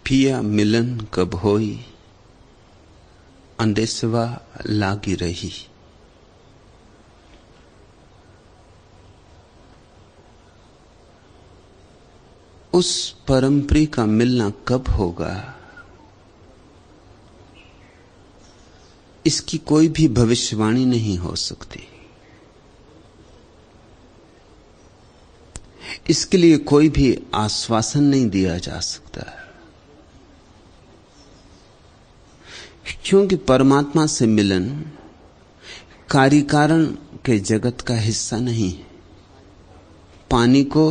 पिया मिलन कब होई, अंदेसवा लागी रही। उस परम प्रिय का मिलना कब होगा, इसकी कोई भी भविष्यवाणी नहीं हो सकती। इसके लिए कोई भी आश्वासन नहीं दिया जा सकता, क्योंकि परमात्मा से मिलन कार्य कारण के जगत का हिस्सा नहीं है। पानी को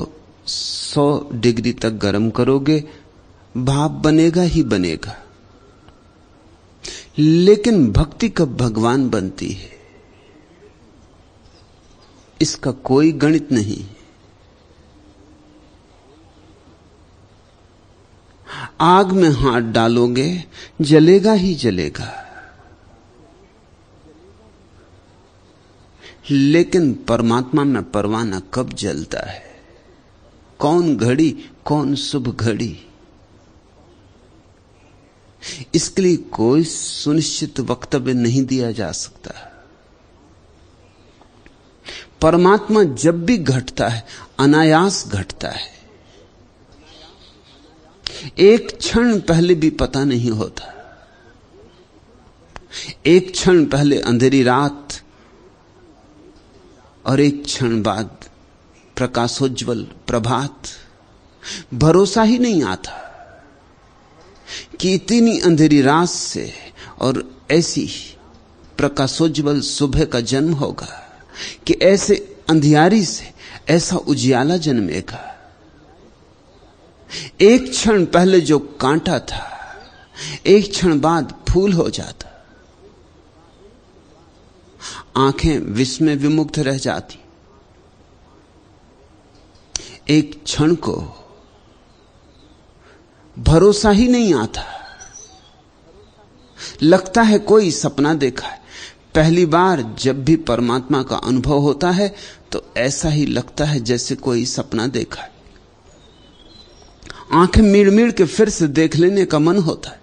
100 डिग्री तक गर्म करोगे, भाप बनेगा ही बनेगा, लेकिन भक्ति कब भगवान बनती है, इसका कोई गणित नहीं। आग में हाथ डालोगे, जलेगा ही जलेगा, लेकिन परमात्मा में परवाना कब जलता है, कौन घड़ी, कौन शुभ घड़ी, इसके लिए कोई सुनिश्चित वक्तव्य नहीं दिया जा सकता। परमात्मा जब भी घटता है, अनायास घटता है। एक क्षण पहले भी पता नहीं होता। एक क्षण पहले अंधेरी रात और एक क्षण बाद प्रकाशोज्वल प्रभात। भरोसा ही नहीं आता कि इतनी अंधेरी रात से और ऐसी प्रकाशोज्वल सुबह का जन्म होगा, कि ऐसे अंधियारी से ऐसा उजियाला जन्मेगा। एक क्षण पहले जो कांटा था, एक क्षण बाद फूल हो जाता। आंखें विष में विमुग्ध रह जाती। एक क्षण को भरोसा ही नहीं आता, लगता है कोई सपना देखा है। पहली बार जब भी परमात्मा का अनुभव होता है तो ऐसा ही लगता है जैसे कोई सपना देखा है। आंखें मीड़ मीड़ के फिर से देख लेने का मन होता है।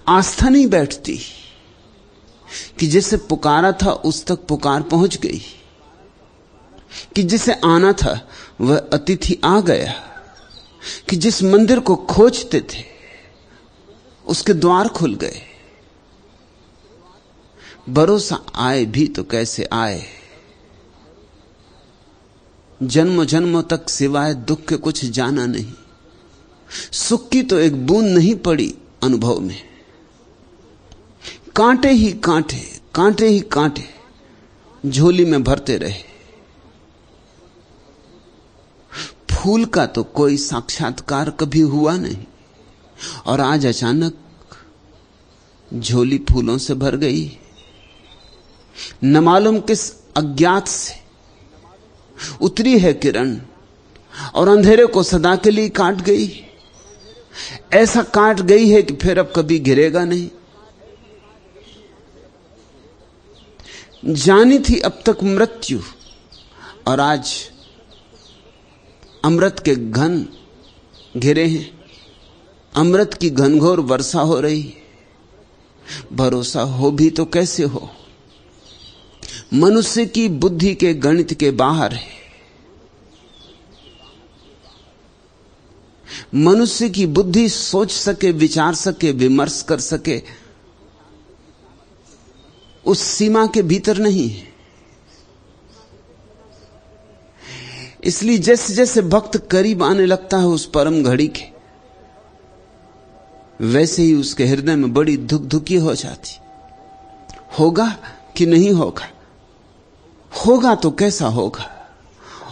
आस्था नहीं बैठती कि जिसे पुकारा था उस तक पुकार पहुंच गई, कि जिसे आना था वह अतिथि आ गया, कि जिस मंदिर को खोजते थे उसके द्वार खुल गए। भरोसा आए भी तो कैसे आए, जन्मों जन्मों तक सिवाय दुख के कुछ जाना नहीं। सुख की तो एक बूंद नहीं पड़ी अनुभव में। कांटे ही कांटे, कांटे ही कांटे झोली में भरते रहे। फूल का तो कोई साक्षात्कार कभी हुआ नहीं, और आज अचानक झोली फूलों से भर गई। न मालूम किस अज्ञात से उतरी है किरण और अंधेरे को सदा के लिए काट गई। ऐसा काट गई है कि फिर अब कभी गिरेगा नहीं। जानी थी अब तक मृत्यु, और आज अमृत के घन घिरे हैं। अमृत की घनघोर वर्षा हो रही। भरोसा हो भी तो कैसे हो, मनुष्य की बुद्धि के गणित के बाहर है। मनुष्य की बुद्धि सोच सके, विचार सके, विमर्श कर सके, उस सीमा के भीतर नहीं है। इसलिए जैसे जैसे भक्त करीब आने लगता है उस परम घड़ी के, वैसे ही उसके हृदय में बड़ी धुक धुकी हो जाती। होगा कि नहीं होगा, होगा तो कैसा होगा,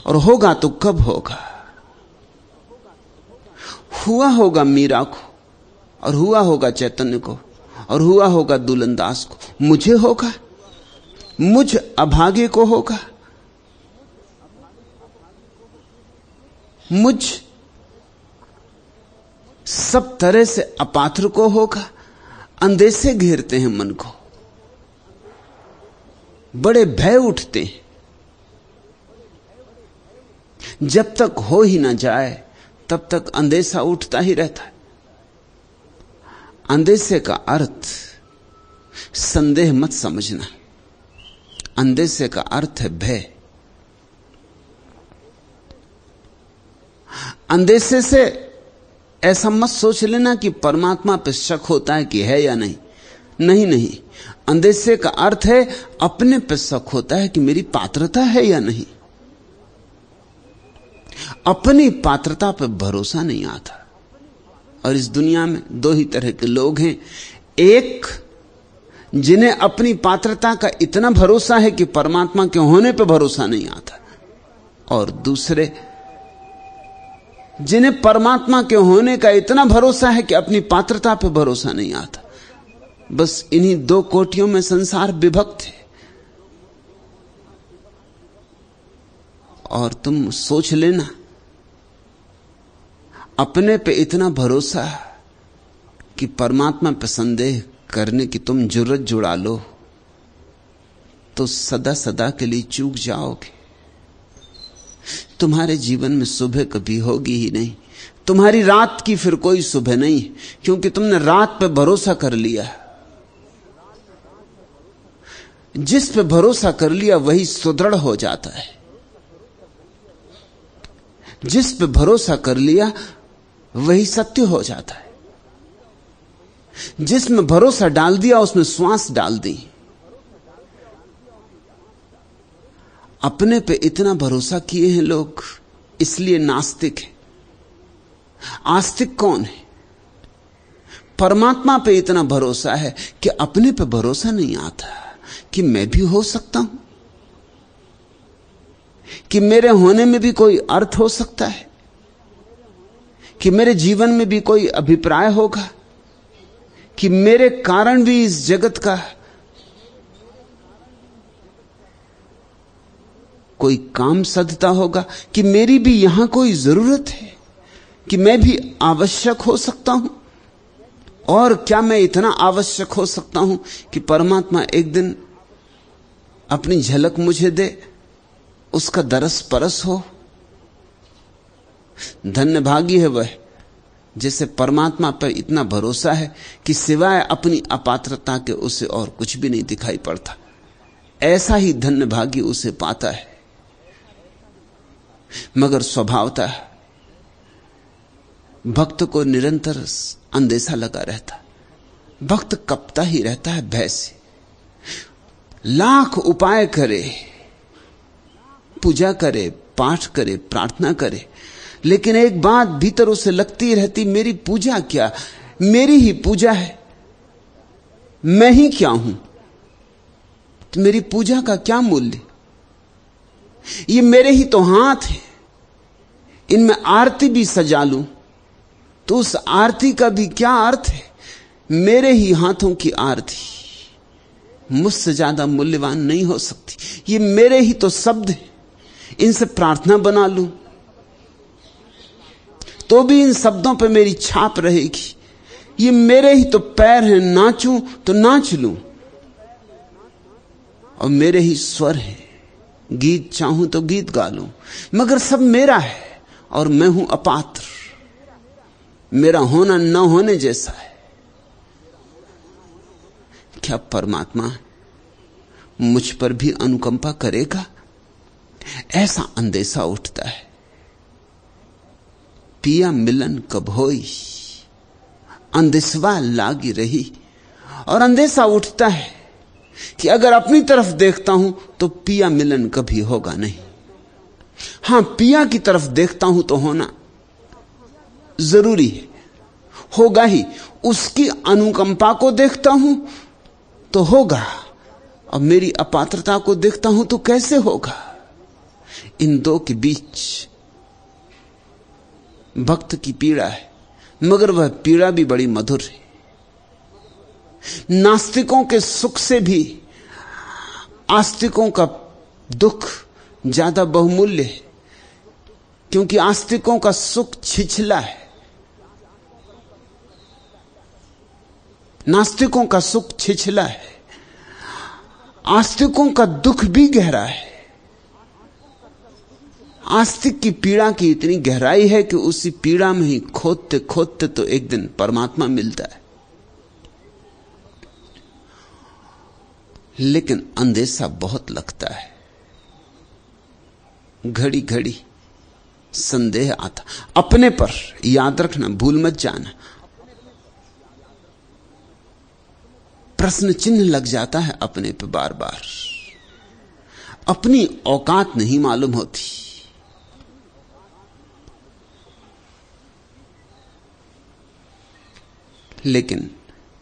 और होगा तो कब होगा। हुआ होगा मीरा को, और हुआ होगा चैतन्य को, और हुआ होगा दुलंदास को। मुझे होगा, मुझ अभागे को होगा, मुझ सब तरह से अपात्र को होगा। अंदेशे घेरते हैं मन को, बड़े भय उठते हैं। जब तक हो ही ना जाए तब तक अंदेशा उठता ही रहता है। अंदेशे का अर्थ संदेह मत समझना, अंदेशे का अर्थ है भय। अंदेशे से ऐसा मत सोच लेना कि परमात्मा पे शक होता है कि है या नहीं। नहीं नहीं, अंदेशे का अर्थ है अपने पे शक होता है कि मेरी पात्रता है या नहीं। अपनी पात्रता पे भरोसा नहीं आता। और इस दुनिया में दो ही तरह के लोग हैं, एक जिन्हें अपनी पात्रता का इतना भरोसा है कि परमात्मा के होने पे भरोसा नहीं आता, और दूसरे जिन्हें परमात्मा के होने का इतना भरोसा है कि अपनी पात्रता पे भरोसा नहीं आता। बस इन्हीं दो कोटियों में संसार विभक्त है। और तुम सोच लेना, अपने पे इतना भरोसा कि परमात्मा पे संदेह करने की तुम जुर्रत जुड़ा लो तो सदा सदा के लिए चूक जाओगे। तुम्हारे जीवन में सुबह कभी होगी ही नहीं। तुम्हारी रात की फिर कोई सुबह नहीं, क्योंकि तुमने रात पे भरोसा कर लिया। जिस पे भरोसा कर लिया वही सुदृढ़ हो जाता है। जिस पे भरोसा कर लिया वही सत्य हो जाता है। जिसमें भरोसा डाल दिया उसमें श्वास डाल दी। अपने पे इतना भरोसा किए हैं लोग, इसलिए नास्तिक है। आस्तिक कौन है? परमात्मा पे इतना भरोसा है कि अपने पे भरोसा नहीं आता कि मैं भी हो सकता हूं, कि मेरे होने में भी कोई अर्थ हो सकता है, कि मेरे जीवन में भी कोई अभिप्राय होगा, कि मेरे कारण भी इस जगत का कोई काम सधता होगा, कि मेरी भी यहां कोई जरूरत है, कि मैं भी आवश्यक हो सकता हूं। और क्या मैं इतना आवश्यक हो सकता हूं कि परमात्मा एक दिन अपनी झलक मुझे दे, उसका दरस परस हो। धन्य भागी है वह जिसे परमात्मा पर इतना भरोसा है कि सिवाय अपनी अपात्रता के उसे और कुछ भी नहीं दिखाई पड़ता। ऐसा ही धन्य भागी उसे पाता है। मगर स्वभावतः भक्त को निरंतर अंदेशा लगा रहता। भक्त कपता ही रहता है भय से। लाख उपाय करे, पूजा करे, पाठ करे, प्रार्थना करे, लेकिन एक बात भीतर उसे लगती रहती, मेरी पूजा क्या, मेरी ही पूजा है, मैं ही क्या हूं, तो मेरी पूजा का क्या मूल्य? ये मेरे ही तो हाथ है, इनमें आरती भी सजा लूं तो उस आरती का भी क्या अर्थ है? मेरे ही हाथों की आरती मुझसे ज्यादा मूल्यवान नहीं हो सकती। ये मेरे ही तो शब्द हैं, इनसे प्रार्थना बना लूं तो भी इन शब्दों पे मेरी छाप रहेगी। ये मेरे ही तो पैर हैं, नाचूं तो नाच लूं, और मेरे ही स्वर हैं, गीत चाहूं तो गीत गा लूं, मगर सब मेरा है और मैं हूं अपात्र। मेरा होना न होने जैसा है। क्या परमात्मा मुझ पर भी अनुकंपा करेगा? ऐसा अंदेशा उठता है। पिया मिलन कब होई, अंदेशवा लागी रही। और अंदेशा उठता है कि अगर अपनी तरफ देखता हूं तो पिया मिलन कभी होगा नहीं। हां, पिया की तरफ देखता हूं तो होना जरूरी है, होगा ही। उसकी अनुकंपा को देखता हूं तो होगा, और मेरी अपात्रता को देखता हूं तो कैसे होगा? इन दो के बीच भक्त की पीड़ा है, मगर वह पीड़ा भी बड़ी मधुर है। नास्तिकों के सुख से भी आस्तिकों का दुख ज्यादा बहुमूल्य है, क्योंकि आस्तिकों का सुख छिछला है, नास्तिकों का सुख छिछला है। आस्तिकों का दुख भी गहरा है। आस्तिक की पीड़ा की इतनी गहराई है कि उसी पीड़ा में ही खोदते खोदते तो एक दिन परमात्मा मिलता है। लेकिन अंदेशा बहुत लगता है, घड़ी घड़ी संदेह आता अपने पर। याद रखना, भूल मत जाना, प्रश्न चिन्ह लग जाता है अपने पे बार बार। अपनी औकात नहीं मालूम होती। लेकिन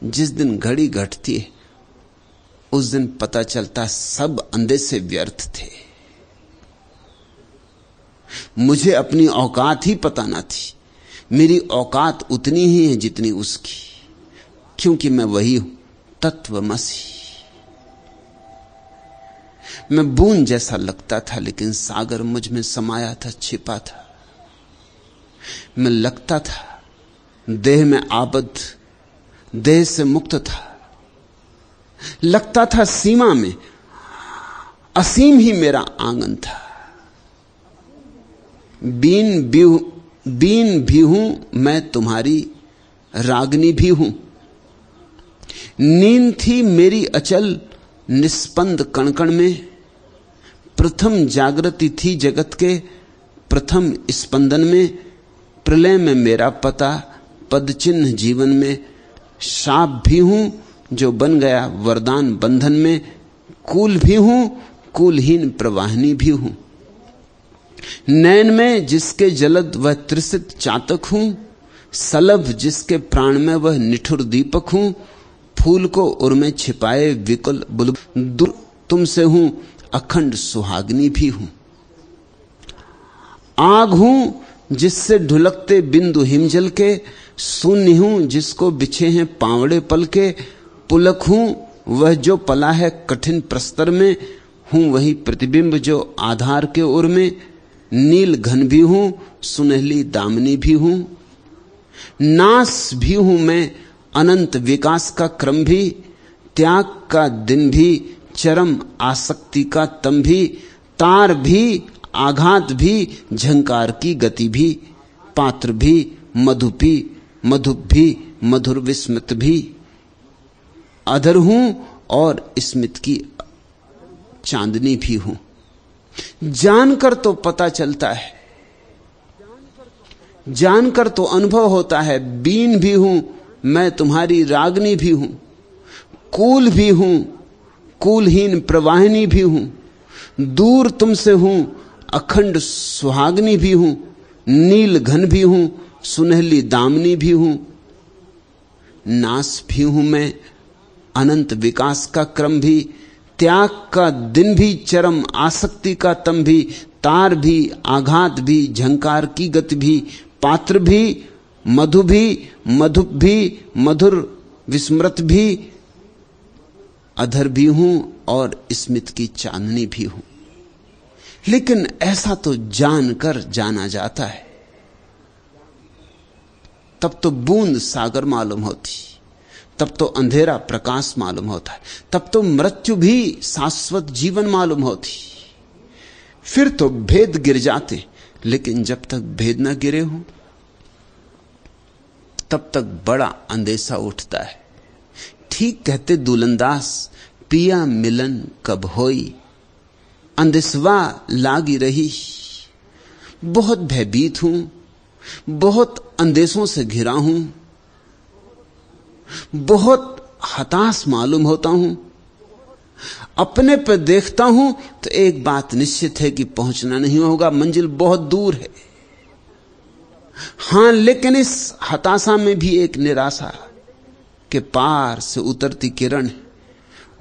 जिस दिन घड़ी घटती है उस दिन पता चलता सब अंदेशे व्यर्थ थे। मुझे अपनी औकात ही पता ना थी। मेरी औकात उतनी ही है जितनी उसकी, क्योंकि मैं वही हूं, तत्वमसि। मैं बूंद जैसा लगता था, लेकिन सागर मुझ में समाया था, छिपा था। मैं लगता था देह में आबद्ध, देह से मुक्त था। लगता था सीमा में, असीम ही मेरा आंगन था। बीन भी हूं मैं तुम्हारी, रागनी भी हूं। नींद थी मेरी अचल निस्पंद कणकण में, प्रथम जागृति थी जगत के प्रथम स्पंदन में। प्रलय में मेरा पता पद चिन्ह जीवन में, शाप भी हूं जो बन गया वरदान बंधन में। कूल भी हूं, कूलहीन प्रवाहिनी भी हूं। नैन में जिसके जलद वह त्रिसित चातक हूं, सलभ जिसके प्राण में वह निठुर दीपक हूं। फूल को उर में छिपाए विकल बुलबुल, दूर तुमसे हूं अखंड सुहागनी भी हूं। आग हूं जिससे ढुलकते बिंदु हिमजल के, शून्य हूं जिसको बिछे हैं पावड़े पल के। पुलक हूं वह जो पला है कठिन प्रस्तर में, हूं वही प्रतिबिंब जो आधार के उर में। नील घन भी हूं, सुनहली दामनी भी हूं। नास भी हूं मैं, अनंत विकास का क्रम भी। त्याग का दिन भी, चरम आसक्ति का तम भी। तार भी, आघात भी, झंकार की गति भी। पात्र भी, मधुप भी, मधुर विस्मृत भी। अधर हूं और स्मित की चांदनी भी हूं। जानकर तो पता चलता है, जानकर तो अनुभव होता है। बीन भी हूं मैं तुम्हारी, रागनी भी हूं। कूल भी हूं, कूलहीन प्रवाहिनी भी हूं। दूर तुमसे हूं अखंड सुहागनी भी हूं। नील घन भी हूं, सुनहली दामनी भी हूं। नास भी हूं मैं, अनंत विकास का क्रम भी। त्याग का दिन भी, चरम आसक्ति का तम भी। तार भी, आघात भी, झंकार की गति भी। पात्र भी, मधुप भी, मधुर विस्मृत भी। अधर भी हूं और स्मित की चांदनी भी हूं। लेकिन ऐसा तो जानकर जाना जाता है। तब तो बूंद सागर मालूम होती, तब तो अंधेरा प्रकाश मालूम होता है, तब तो मृत्यु भी शाश्वत जीवन मालूम होती। फिर तो भेद गिर जाते। लेकिन जब तक भेद न गिरे हो तब तक बड़ा अंदेशा उठता है। ठीक कहते दुलंदास, पिया मिलन कब होई, अंदेशवा लागी रही। बहुत भयभीत हूं, बहुत अंदेशों से घिरा हूं, बहुत हताश मालूम होता हूं। अपने पर देखता हूं तो एक बात निश्चित है कि पहुंचना नहीं होगा, मंजिल बहुत दूर है। हां, लेकिन इस हताशा में भी एक निराशा के पार से उतरती किरण,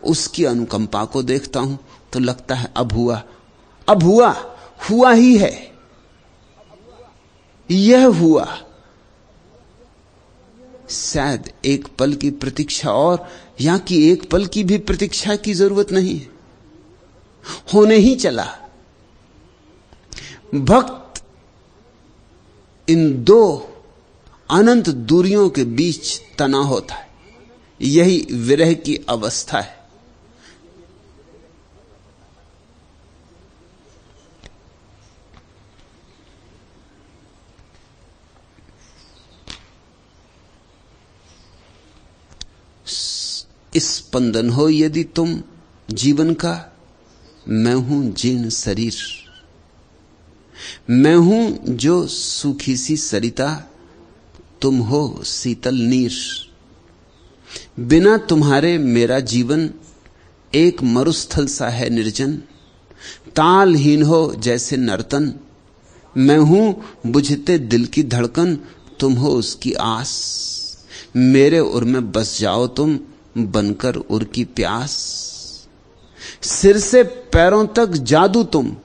उसकी अनुकंपा को देखता हूं तो लगता है अब हुआ ही है, यह हुआ। शायद एक पल की प्रतीक्षा और, या कि एक पल की भी प्रतीक्षा की जरूरत नहीं है, होने ही चला। भक्त इन दो अनंत दूरियों के बीच तना होता है। यही विरह की अवस्था है। स्पंदन हो यदि तुम जीवन का, मैं हूं जीर्ण शरीर। मैं हूं जो सूखी सी सरिता, तुम हो शीतल नीर। बिना तुम्हारे मेरा जीवन एक मरुस्थल सा है निर्जन। तालहीन हो जैसे नर्तन, मैं हूं बुझते दिल की धड़कन, तुम हो उसकी आस। मेरे उर में बस जाओ तुम, बनकर उर की प्यास। सिर से पैरों तक जादू तुम,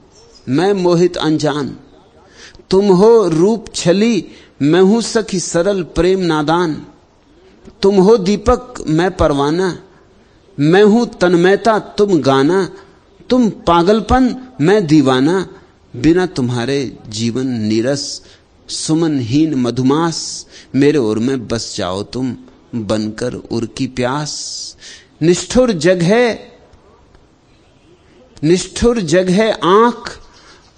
मैं मोहित अनजान। तुम हो रूप छली, मैं हूं सखी सरल प्रेम नादान। तुम हो दीपक मैं परवाना, मैं हूं तन्मयता तुम गाना। तुम पागलपन मैं दीवाना, बिना तुम्हारे जीवन नीरस। सुमनहीन मधुमास, मेरे ओर में बस जाओ तुम, बनकर उर की प्यास। निष्ठुर जग है आंख,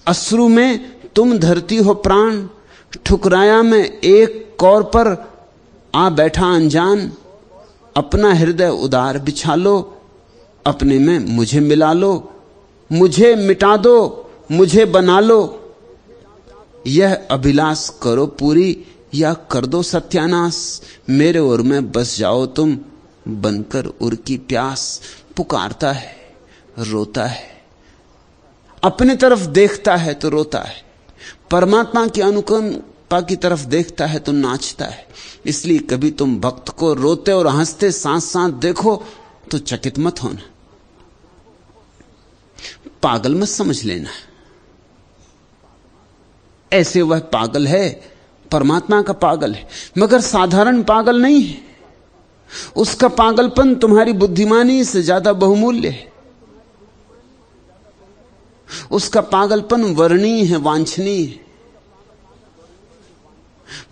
अश्रु में तुम धरती हो प्राण। ठुकराया मैं एक कौर पर, आ बैठा अनजान। अपना हृदय उदार बिछा लो, अपने में मुझे मिला लो। मुझे मिटा दो, मुझे बना लो, यह अभिलाष करो पूरी, या कर दो सत्यानाश। मेरे ओर में बस जाओ तुम, बनकर उर की प्यास। पुकारता है, रोता है, अपने तरफ देखता है तो रोता है, परमात्मा की अनुकंपा की तरफ देखता है तो नाचता है। इसलिए कभी तुम भक्त को रोते और हंसते साथ साथ देखो तो चकित मत होना, पागल मत समझ लेना। ऐसे वह पागल है, परमात्मा का पागल है, मगर साधारण पागल नहीं है। उसका पागलपन तुम्हारी बुद्धिमानी से ज्यादा बहुमूल्य है। उसका पागलपन वर्णीय है, वांछनीय है,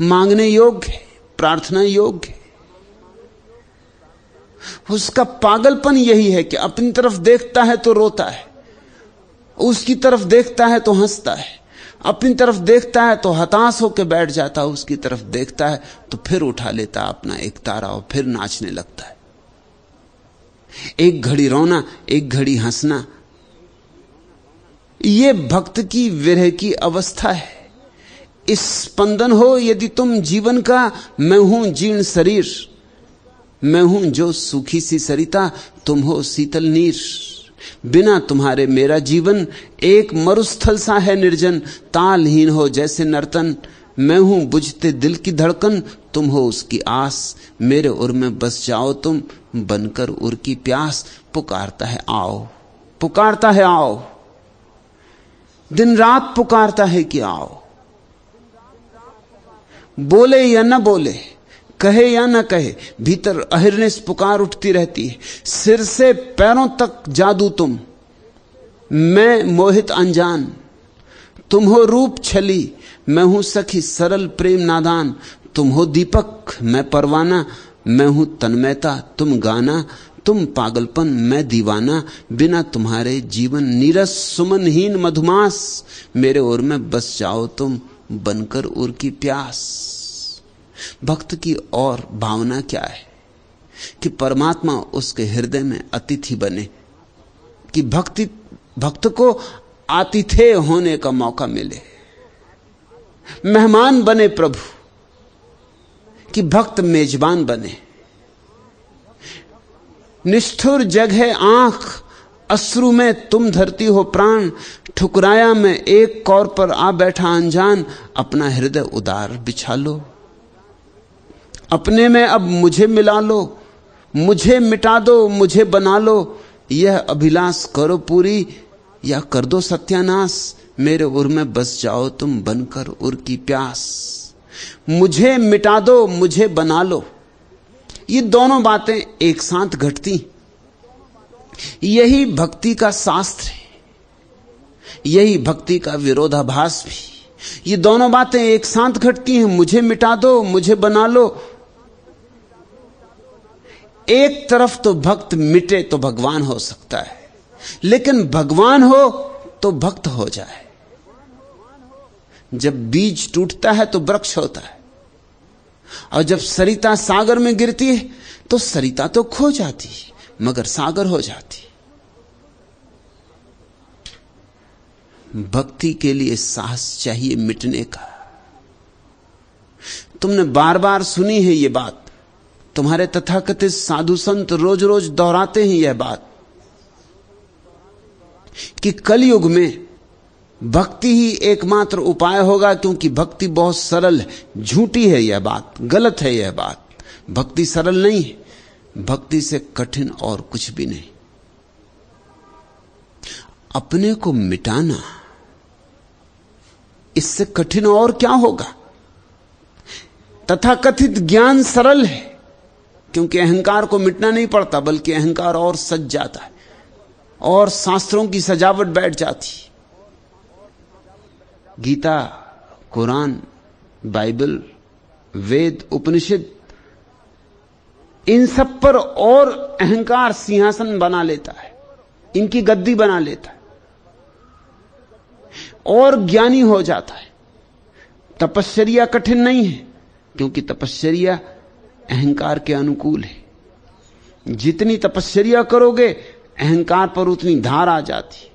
मांगने योग्य है, प्रार्थना योग्य है। उसका पागलपन यही है कि अपनी तरफ देखता है तो रोता है, उसकी तरफ देखता है तो हंसता है, अपनी तरफ देखता है तो हताश होकर बैठ जाता है, उसकी तरफ देखता है तो फिर उठा लेता अपना एक तारा और फिर नाचने लगता है। एक घड़ी रोना, एक घड़ी हंसना, यह भक्त की विरह की अवस्था है। स्पंदन हो यदि तुम जीवन का, मैं हूं जीर्ण शरीर। मैं हूं जो सूखी सी सरिता, तुम हो शीतल नीर। बिना तुम्हारे मेरा जीवन एक मरुस्थल सा है निर्जन। तालहीन हो जैसे नर्तन, मैं हूं बुझते दिल की धड़कन, तुम हो उसकी आस। मेरे उर में बस जाओ तुम, बनकर उर की प्यास। पुकारता है आओ, पुकारता है आओ, दिन रात पुकारता है कि आओ। बोले या न बोले, कहे या न कहे, भीतर अहिर्निश पुकार उठती रहती है। सिर से पैरों तक जादू तुम, मैं मोहित अनजान। तुम हो रूप छली, मैं हूं सखी सरल प्रेम नादान। तुम हो दीपक मैं परवाना, मैं हूं तन्मयता तुम गाना। तुम पागलपन मैं दीवाना, बिना तुम्हारे जीवन नीरस। सुमनहीन मधुमास, मेरे ओर में बस जाओ तुम, बनकर उर की प्यास। भक्त की और भावना क्या है कि परमात्मा उसके हृदय में अतिथि बने, कि भक्त को आतिथेय होने का मौका मिले, मेहमान बने प्रभु, कि भक्त मेजबान बने। निष्ठुर जग है आंख, अश्रु में तुम धरती हो प्राण। ठुकराया मैं एक कौर पर, आ बैठा अनजान। अपना हृदय उदार बिछा लो, अपने में अब मुझे मिला लो। मुझे मिटा दो, मुझे बना लो, यह अभिलाष करो पूरी, या कर दो सत्यानाश। मेरे उर में बस जाओ तुम, बनकर उर की प्यास। मुझे मिटा दो, मुझे बना लो, ये दोनों बातें एक साथ घटती, यही भक्ति का शास्त्र है, यही भक्ति का विरोधाभास भी। ये दोनों बातें एक साथ घटती हैं। मुझे मिटा दो, मुझे बना लो। एक तरफ तो भक्त मिटे तो भगवान हो सकता है, लेकिन भगवान हो तो भक्त हो जाए। जब बीज टूटता है तो वृक्ष होता है, और जब सरिता सागर में गिरती है तो सरिता तो खो जाती है। मगर सागर हो जाती। भक्ति के लिए साहस चाहिए मिटने का। तुमने बार बार सुनी है ये बात, तुम्हारे तथाकथित साधु संत रोज रोज दोहराते हैं यह बात कि कलयुग में भक्ति ही एकमात्र उपाय होगा, क्योंकि भक्ति बहुत सरल है। झूठी है यह बात, गलत है यह बात। भक्ति सरल नहीं है, भक्ति से कठिन और कुछ भी नहीं। अपने को मिटाना, इससे कठिन और क्या होगा। तथाकथित ज्ञान सरल है, क्योंकि अहंकार को मिटना नहीं पड़ता, बल्कि अहंकार और सज जाता है और शास्त्रों की सजावट बैठ जाती। गीता, कुरान, बाइबल, वेद, उपनिषद, इन सब पर और अहंकार सिंहासन बना लेता है, इनकी गद्दी बना लेता है और ज्ञानी हो जाता है। तपश्चर्या कठिन नहीं है, क्योंकि तपश्चर्या अहंकार के अनुकूल है। जितनी तपश्चर्या करोगे अहंकार पर उतनी धार आ जाती,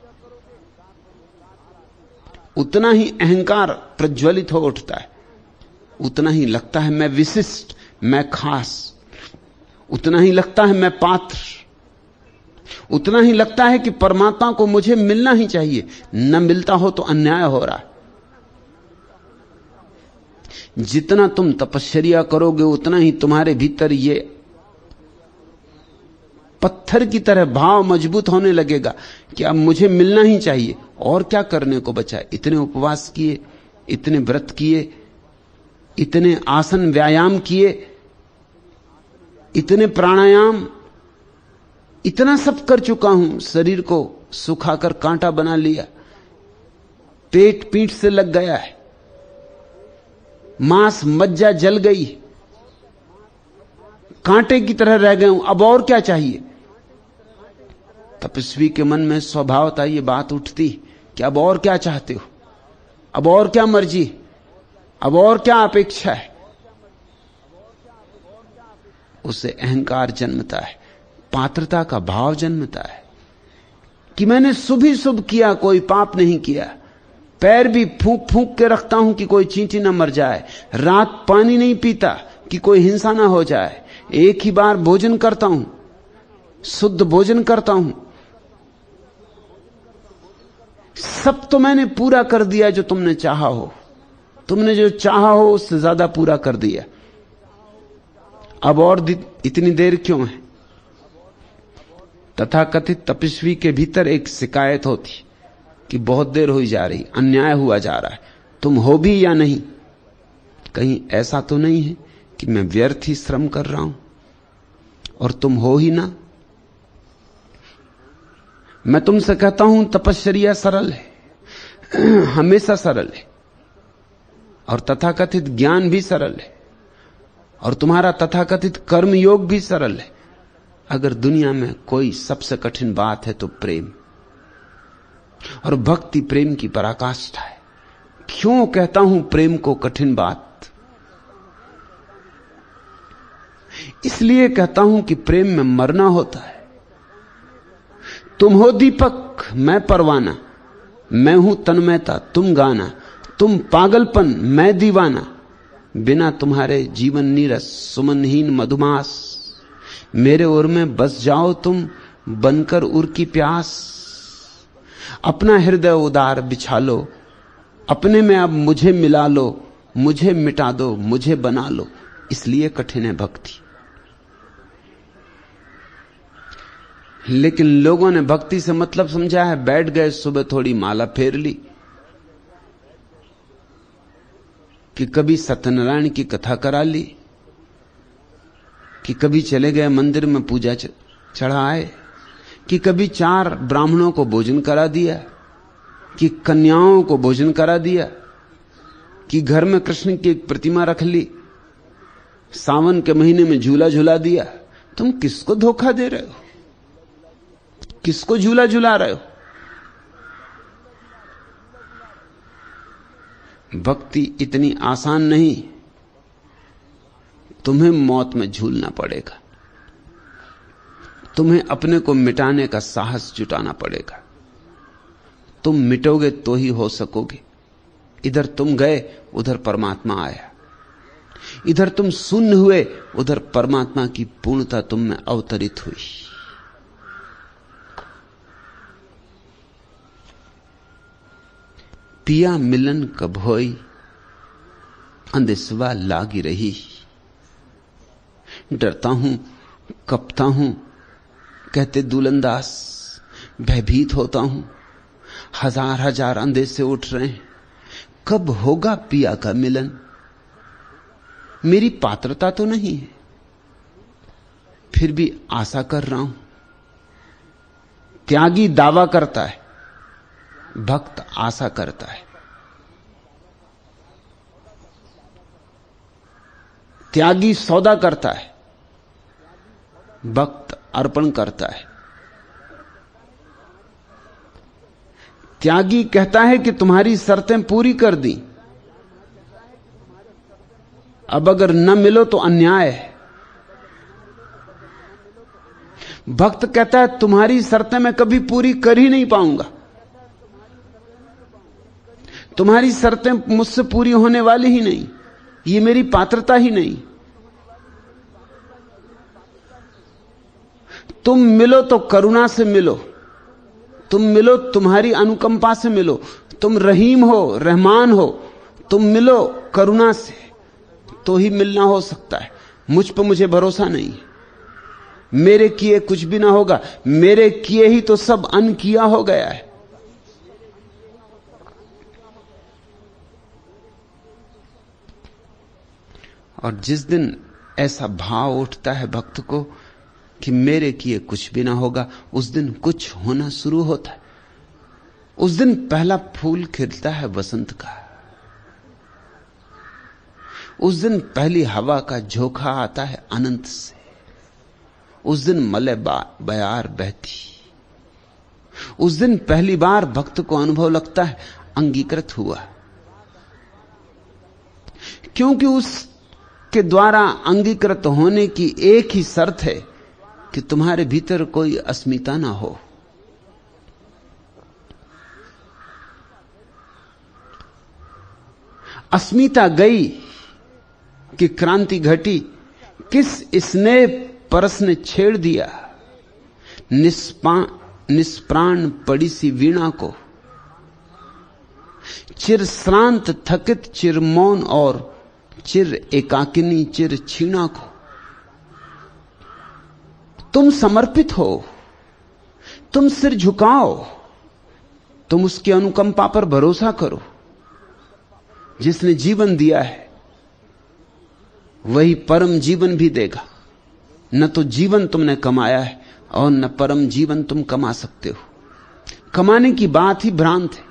उतना ही अहंकार प्रज्वलित हो उठता है, उतना ही लगता है मैं विशिष्ट, मैं खास, उतना ही लगता है मैं पात्र, उतना ही लगता है कि परमात्मा को मुझे मिलना ही चाहिए, न मिलता हो तो अन्याय हो रहा है। जितना तुम तपश्चर्या करोगे उतना ही तुम्हारे भीतर ये पत्थर की तरह भाव मजबूत होने लगेगा कि अब मुझे मिलना ही चाहिए, और क्या करने को बचा है। इतने उपवास किए, इतने व्रत किए, इतने आसन व्यायाम किए, इतने प्राणायाम, इतना सब कर चुका हूं, शरीर को सुखाकर कांटा बना लिया, पेट पीठ से लग गया है, मांस मज्जा जल गई, कांटे की तरह रह गए हूं, अब और क्या चाहिए। तपस्वी के मन में स्वभावतः ये बात उठती कि अब और क्या चाहते हो, अब और क्या मर्जी, अब और क्या अपेक्षा है। उसे अहंकार जन्मता है, पात्रता का भाव जन्मता है कि मैंने शुभ ही शुभ किया, कोई पाप नहीं किया। पैर भी फूंक फूंक के रखता हूं कि कोई चींटी ना मर जाए, रात पानी नहीं पीता कि कोई हिंसा ना हो जाए, एक ही बार भोजन करता हूं, शुद्ध भोजन करता हूं। सब तो मैंने पूरा कर दिया जो तुमने चाहा हो, तुमने जो चाहा हो उससे ज्यादा पूरा कर दिया, अब और इतनी देर क्यों है। तथाकथित तपस्वी के भीतर एक शिकायत होती कि बहुत देर हुई जा रही, अन्याय हुआ जा रहा है, तुम हो भी या नहीं, कहीं ऐसा तो नहीं है कि मैं व्यर्थ ही श्रम कर रहा हूं और तुम हो ही ना। मैं तुमसे कहता हूं तपश्चर्या सरल है, हमेशा सरल है, और तथाकथित ज्ञान भी सरल है, और तुम्हारा तथाकथित कर्म योग भी सरल है। अगर दुनिया में कोई सबसे कठिन बात है तो प्रेम, और भक्ति प्रेम की पराकाष्ठा है। क्यों कहता हूं प्रेम को कठिन बात? इसलिए कहता हूं कि प्रेम में मरना होता है। तुम हो दीपक, मैं परवाना, मैं हूं तन्मयता, तुम गाना, तुम पागलपन, मैं दीवाना, बिना तुम्हारे जीवन नीरस, सुमनहीन मधुमास, मेरे उर में बस जाओ तुम, बनकर उर की प्यास। अपना हृदय उदार बिछा लो, अपने में अब मुझे मिला लो, मुझे मिटा दो, मुझे बना लो। इसलिए कठिन है भक्ति। लेकिन लोगों ने भक्ति से मतलब समझा है, बैठ गए सुबह थोड़ी माला फेर ली, कि कभी सत्यनारायण की कथा करा ली, कि कभी चले गए मंदिर में पूजा चढ़ाए, कि कभी 4 ब्राह्मणों को भोजन करा दिया, कि कन्याओं को भोजन करा दिया, कि घर में कृष्ण की एक प्रतिमा रख ली, सावन के महीने में झूला झूला दिया। तुम किसको धोखा दे रहे हो? किसको झूला झूला रहे हो? भक्ति इतनी आसान नहीं, तुम्हें मौत में झूलना पड़ेगा। तुम्हें अपने को मिटाने का साहस जुटाना पड़ेगा। तुम मिटोगे तो ही हो सकोगे। इधर तुम गए, उधर परमात्मा आया। इधर तुम शून्य हुए, उधर परमात्मा की पूर्णता तुम में अवतरित हुई। पिया मिलन कब होई, अंदेसवा लागी रही। डरता हूं, कपता हूं, कहते दुलंदास, भयभीत होता हूं। हजार हजार अंदेसे उठ रहे हैं, कब होगा पिया का मिलन। मेरी पात्रता तो नहीं है, फिर भी आशा कर रहा हूं। त्यागी दावा करता है, भक्त आशा करता है। त्यागी सौदा करता है, भक्त अर्पण करता है। त्यागी कहता है कि तुम्हारी शर्तें पूरी कर दी, अब अगर न मिलो तो अन्याय है। भक्त कहता है तुम्हारी शर्तें मैं कभी पूरी कर ही नहीं पाऊंगा, तुम्हारी शर्तें मुझसे पूरी होने वाली ही नहीं, ये मेरी पात्रता ही नहीं। तुम मिलो तो करुणा से मिलो, तुम मिलो तुम्हारी अनुकंपा से मिलो। तुम रहीम हो, रहमान हो, तुम मिलो करुणा से, तो ही मिलना हो सकता है। मुझ पर मुझे भरोसा नहीं, मेरे किए कुछ भी ना होगा। मेरे किए ही तो सब अनकिया हो गया है। और जिस दिन ऐसा भाव उठता है भक्त को कि मेरे किए कुछ भी ना होगा, उस दिन कुछ होना शुरू होता है। उस दिन पहला फूल खिलता है वसंत का, उस दिन पहली हवा का झोंका आता है अनंत से, उस दिन मलय बयार बहती, उस दिन पहली बार भक्त को अनुभव लगता है अंगीकृत हुआ। क्योंकि उसके द्वारा अंगीकृत होने की एक ही शर्त है कि तुम्हारे भीतर कोई अस्मिता ना हो। अस्मिता गई कि क्रांति घटी। किस स्नेह परस ने छेड़ दिया निष्प्राण पड़ी सी वीणा को। चिर श्रांत थकित चिर मौन और चिर एकाकिनी चिर छीणा को। तुम समर्पित हो, तुम सिर झुकाओ, तुम उसकी अनुकंपा पर भरोसा करो। जिसने जीवन दिया है वही परम जीवन भी देगा। न तो जीवन तुमने कमाया है और न परम जीवन तुम कमा सकते हो। कमाने की बात ही भ्रांत है,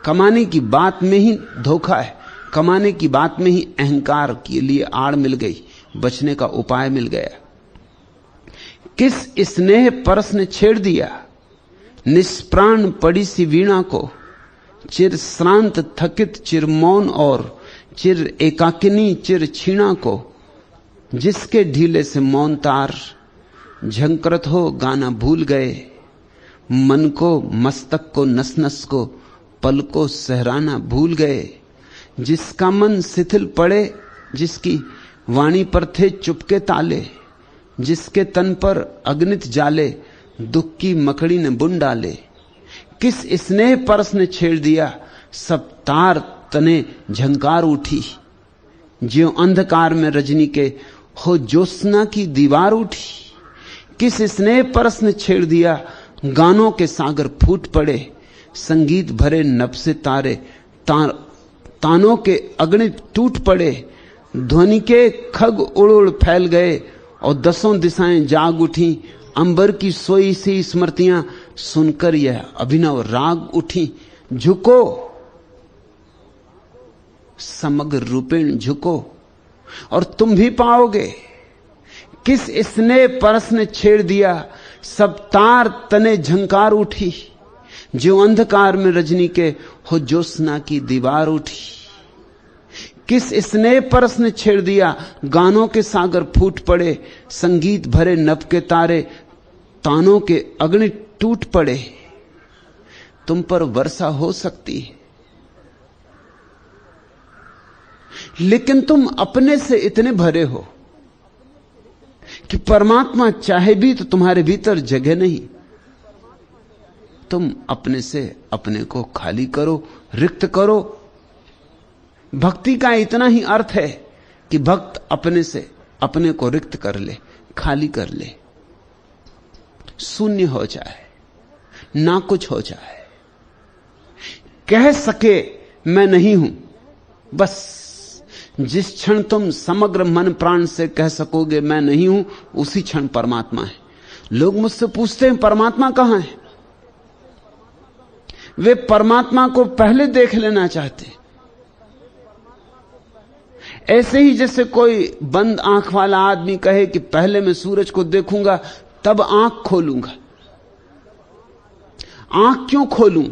कमाने की बात में ही धोखा है, कमाने की बात में ही अहंकार के लिए आड़ मिल गई, बचने का उपाय मिल गया। किस स्नेह परस ने छेड़ दिया निष्प्राण पड़ी सी वीणा को। चिर श्रांत थकित चिर मौन और चिर एकाकिनी चिर छीणा को। जिसके ढीले से मौन तार झंकृत हो गाना भूल गए। मन को मस्तक को नस नस को पल को सहराना भूल गए। जिसका मन शिथिल पड़े, जिसकी वाणी पर थे चुपके ताले, जिसके तन पर अग्नित जाले, दुख की मकड़ी ने बुन डाले। किस स्नेह परस ने छेड़ दिया सब तार तने झंकार उठी। ज्यों अंधकार में रजनी के हो ज्योत्सना की दीवार उठी। किस स्नेह परस ने छेड़ दिया गानों के सागर फूट पड़े। संगीत भरे नभ से तारे तानों के अगणित टूट पड़े। ध्वनि के खग उड़ उड़ फैल गए और दसों दिशाएं जाग उठी। अंबर की सोई सी स्मृतियां सुनकर यह अभिनव राग उठी। झुको समग्र रूपेण झुको और तुम भी पाओगे। किस स्नेह परस ने छेड़ दिया सब तार तने झंकार उठी। जो अंधकार में रजनी के हो ज्योत्सना की दीवार उठी। किस स्नेह परस ने छेड़ दिया गानों के सागर फूट पड़े। संगीत भरे नभ के तारे तानों के अग्नि टूट पड़े, तुम पर वर्षा हो सकती है, लेकिन तुम अपने से इतने भरे हो कि परमात्मा चाहे भी तो तुम्हारे भीतर जगह नहीं। तुम अपने से अपने को खाली करो, रिक्त करो। भक्ति का इतना ही अर्थ है कि भक्त अपने से अपने को रिक्त कर ले, खाली कर ले, शून्य हो जाए, ना कुछ हो जाए, कह सके मैं नहीं हूं। बस जिस क्षण तुम समग्र मन प्राण से कह सकोगे मैं नहीं हूं, उसी क्षण परमात्मा है। लोग मुझसे पूछते हैं परमात्मा कहां है? वे परमात्मा को पहले देख लेना चाहते। ऐसे ही जैसे कोई बंद आंख वाला आदमी कहे कि पहले मैं सूरज को देखूंगा तब आंख खोलूंगा। आंख क्यों खोलूं?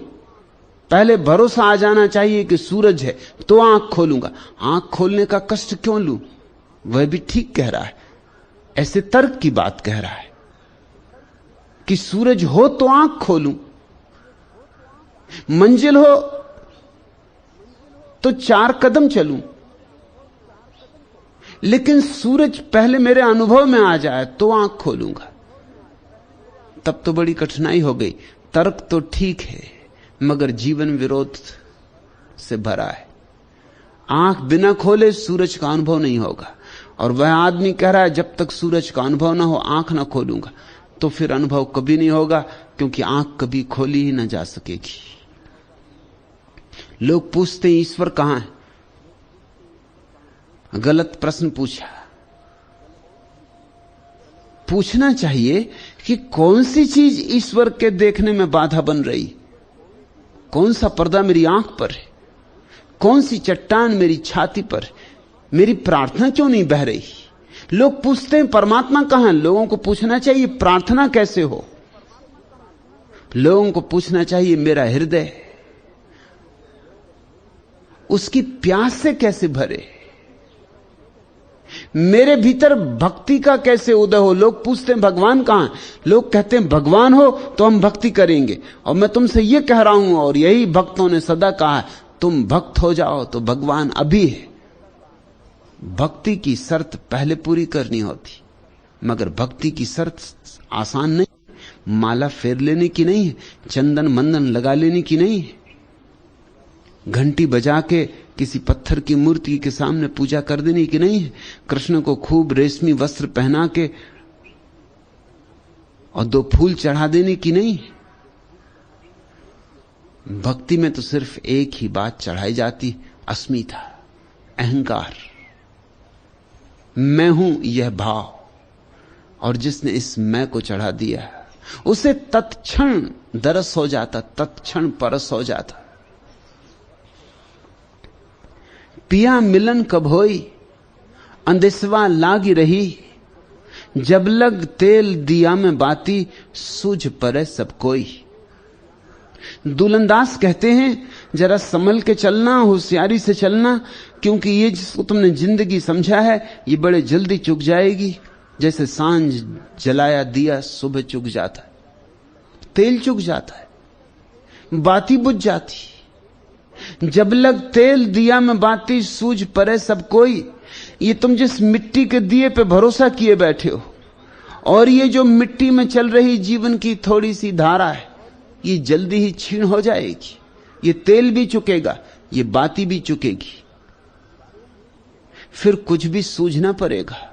पहले भरोसा आ जाना चाहिए कि सूरज है तो आंख खोलूंगा। आंख खोलने का कष्ट क्यों लूं? वह भी ठीक कह रहा है, ऐसे तर्क की बात कह रहा है कि सूरज हो तो आंख खोलूं, मंजिल हो तो 4 कदम चलूं, लेकिन सूरज पहले मेरे अनुभव में आ जाए तो आंख खोलूंगा। तब तो बड़ी कठिनाई हो गई। तर्क तो ठीक है, मगर जीवन विरोध से भरा है। आंख बिना खोले सूरज का अनुभव नहीं होगा, और वह आदमी कह रहा है जब तक सूरज का अनुभव ना हो आंख ना खोलूंगा। तो फिर अनुभव कभी नहीं होगा, क्योंकि आंख कभी खोली ही ना जा सकेगी। लोग पूछते हैं ईश्वर कहां है? गलत प्रश्न पूछा। पूछना चाहिए कि कौन सी चीज ईश्वर के देखने में बाधा बन रही, कौन सा पर्दा मेरी आंख पर है, कौन सी चट्टान मेरी छाती पर है, मेरी प्रार्थना क्यों नहीं बह रही। लोग पूछते हैं परमात्मा कहां है? लोगों को पूछना चाहिए प्रार्थना कैसे हो। लोगों को पूछना चाहिए मेरा हृदय उसकी प्यास से कैसे भरे, मेरे भीतर भक्ति का कैसे उदय हो। लोग पूछते हैं भगवान कहां है? लोग कहते हैं भगवान हो तो हम भक्ति करेंगे। और मैं तुमसे यह कह रहा हूं, और यही भक्तों ने सदा कहा है, तुम भक्त हो जाओ तो भगवान अभी है। भक्ति की शर्त पहले पूरी करनी होती, मगर भक्ति की शर्त आसान नहीं। माला फेर लेने की नहीं है, चंदन मंदन लगा लेने की नहीं है, घंटी बजा के किसी पत्थर की मूर्ति के सामने पूजा कर देने की नहीं है, कृष्ण को खूब रेशमी वस्त्र पहना के और 2 फूल चढ़ा देने की नहीं है। भक्ति में तो सिर्फ एक ही बात चढ़ाई जाती, अस्मिता, अहंकार, मैं हूं यह भाव। और जिसने इस मैं को चढ़ा दिया उसे तत्क्षण दरस हो जाता, तत्क्षण परस हो जाता। पिया मिलन कब होई अंदेसवा लागी रही, जब लग तेल दिया में बाती सूझ परे सब कोई। दुलंदास कहते हैं जरा संभल के चलना, होशियारी से चलना, क्योंकि ये जिसको तुमने जिंदगी समझा है ये बड़े जल्दी चुक जाएगी। जैसे सांझ जलाया दिया सुबह चुक जाता है, तेल चुक जाता है, बाती बुझ जाती। जब लग तेल दिया में बाती सूझ परे सब कोई। ये तुम जिस मिट्टी के दिए पे भरोसा किए बैठे हो, और ये जो मिट्टी में चल रही जीवन की थोड़ी सी धारा है, ये जल्दी ही क्षीण हो जाएगी। ये तेल भी चुकेगा, ये बाती भी चुकेगी, फिर कुछ भी सूझना पड़ेगा।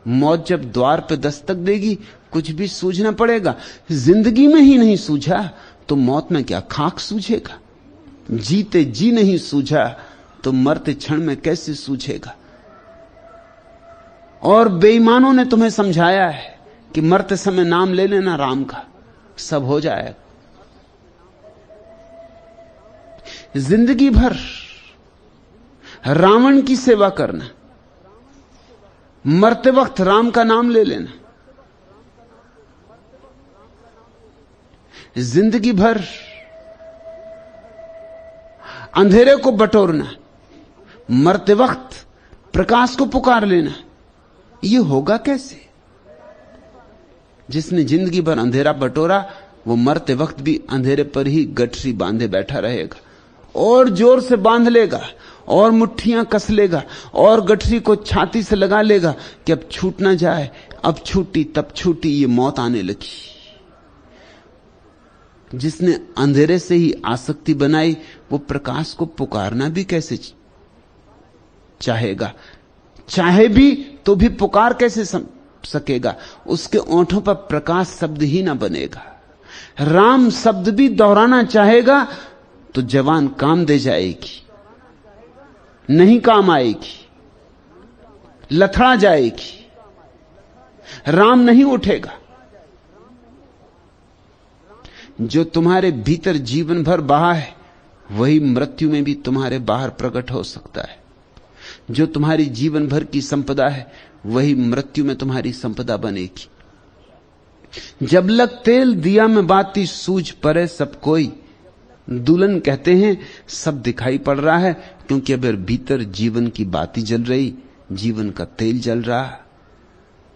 मौत जब द्वार पे दस्तक देगी कुछ भी सूझना पड़ेगा। जिंदगी में ही नहीं सूझा तो मौत में क्या खाक सूझेगा। जीते जी नहीं सूझा तो मरते क्षण में कैसे सूझेगा। और बेईमानों ने तुम्हें समझाया है कि मरते समय नाम ले लेना राम का, सब हो जाएगा। जिंदगी भर रावण की सेवा करना, मरते वक्त राम का नाम ले लेना। जिंदगी भर अंधेरे को बटोरना, मरते वक्त प्रकाश को पुकार लेना, यह होगा कैसे? जिसने जिंदगी भर अंधेरा बटोरा वो मरते वक्त भी अंधेरे पर ही गठरी बांधे बैठा रहेगा, और जोर से बांध लेगा और मुट्ठियां कस लेगा और गठरी को छाती से लगा लेगा कि अब छूट ना जाए, अब छूटी तब छूटी, ये मौत आने लगी। जिसने अंधेरे से ही आसक्ति बनाई वो प्रकाश को पुकारना भी कैसे चाहेगा? चाहे भी तो भी पुकार कैसे सकेगा? उसके ओंठों पर प्रकाश शब्द ही ना बनेगा। राम शब्द भी दोहराना चाहेगा तो जवान काम दे जाएगी, नहीं काम आएगी, लथड़ा जाएगी, राम नहीं उठेगा। जो तुम्हारे भीतर जीवन भर बहा है वही मृत्यु में भी तुम्हारे बाहर प्रकट हो सकता है। जो तुम्हारी जीवन भर की संपदा है वही मृत्यु में तुम्हारी संपदा बनेगी। जब लग तेल दिया में बाती सूझ परे सब कोई, दुल्हन कहते हैं सब दिखाई पड़ रहा है, क्योंकि अगर भीतर जीवन की बाती जल रही, जीवन का तेल जल रहा,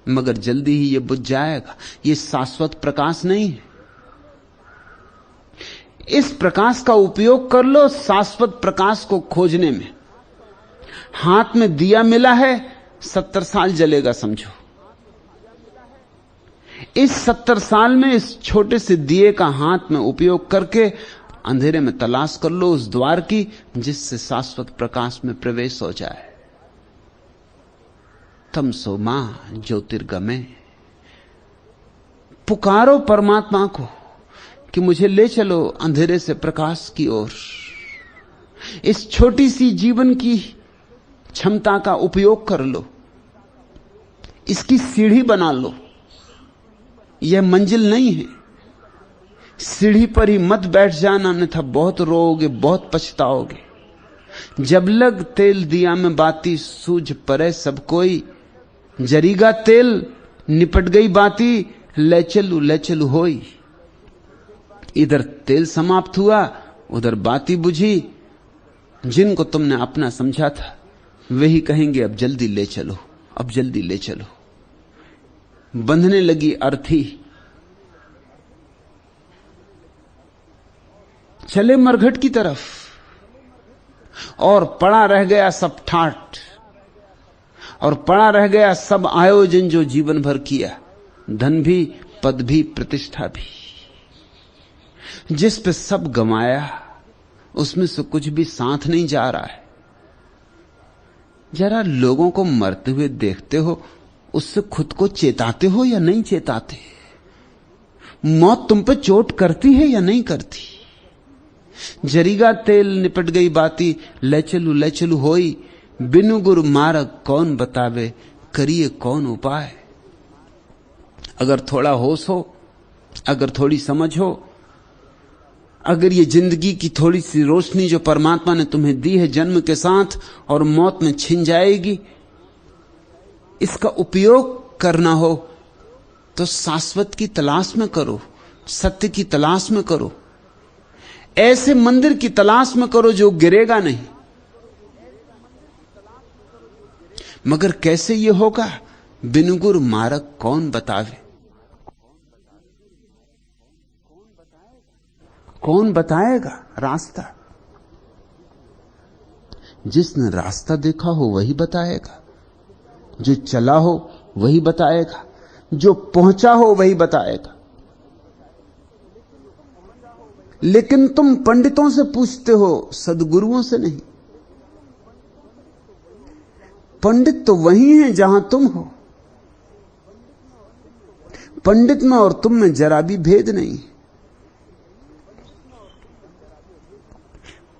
मगर जल्दी ही यह बुझ जाएगा। यह शाश्वत प्रकाश नहीं है। इस प्रकाश का उपयोग कर लो शाश्वत प्रकाश को खोजने में। हाथ में दिया मिला है, 70 साल जलेगा समझो। इस 70 साल में इस छोटे से दिए का हाथ में उपयोग करके अंधेरे में तलाश कर लो उस द्वार की जिससे शाश्वत प्रकाश में प्रवेश हो जाए। तमसो मां ज्योतिर्गमे, पुकारो परमात्मा को कि मुझे ले चलो अंधेरे से प्रकाश की ओर। इस छोटी सी जीवन की क्षमता का उपयोग कर लो, इसकी सीढ़ी बना लो। यह मंजिल नहीं है, सीढ़ी पर ही मत बैठ जाना, अन्यथा बहुत रोओगे, बहुत पछताओगे। जब लग तेल दिया में बाती सूझ परे सब कोई, जरीगा तेल निपट गई बाती, ले चलू होई। इधर तेल समाप्त हुआ, उधर बाती बुझी। जिनको तुमने अपना समझा था वही कहेंगे अब जल्दी ले चलो, अब जल्दी ले चलो। बंधने लगी अर्थी, चले मरघट की तरफ, और पड़ा रह गया सब ठाठ, और पड़ा रह गया सब आयोजन जो जीवन भर किया, धन भी, पद भी, प्रतिष्ठा भी। जिस पे सब गमाया उसमें से कुछ भी साथ नहीं जा रहा है। जरा लोगों को मरते हुए देखते हो, उससे खुद को चेताते हो या नहीं चेताते? मौत तुम पे चोट करती है या नहीं करती? जरीगा तेल निपट गई बाती, ले चलू होई। बिनु गुरु मार्ग कौन बतावे, करिए कौन उपाय। अगर थोड़ा होश हो, अगर थोड़ी समझ हो, अगर ये जिंदगी की थोड़ी सी रोशनी जो परमात्मा ने तुम्हें दी है जन्म के साथ और मौत में छिन जाएगी, इसका उपयोग करना हो तो शाश्वत की तलाश में करो, सत्य की तलाश में करो, ऐसे मंदिर की तलाश में करो जो गिरेगा नहीं। मगर कैसे ये होगा? बिनु गुरु मार्ग कौन बतावे। कौन बताएगा रास्ता? जिसने रास्ता देखा हो वही बताएगा, जो चला हो वही बताएगा, जो पहुंचा हो वही बताएगा। लेकिन तुम पंडितों से पूछते हो, सद्गुरुओं से नहीं। पंडित तो वही हैं जहां तुम हो। पंडित में और तुम में जरा भी भेद नहीं।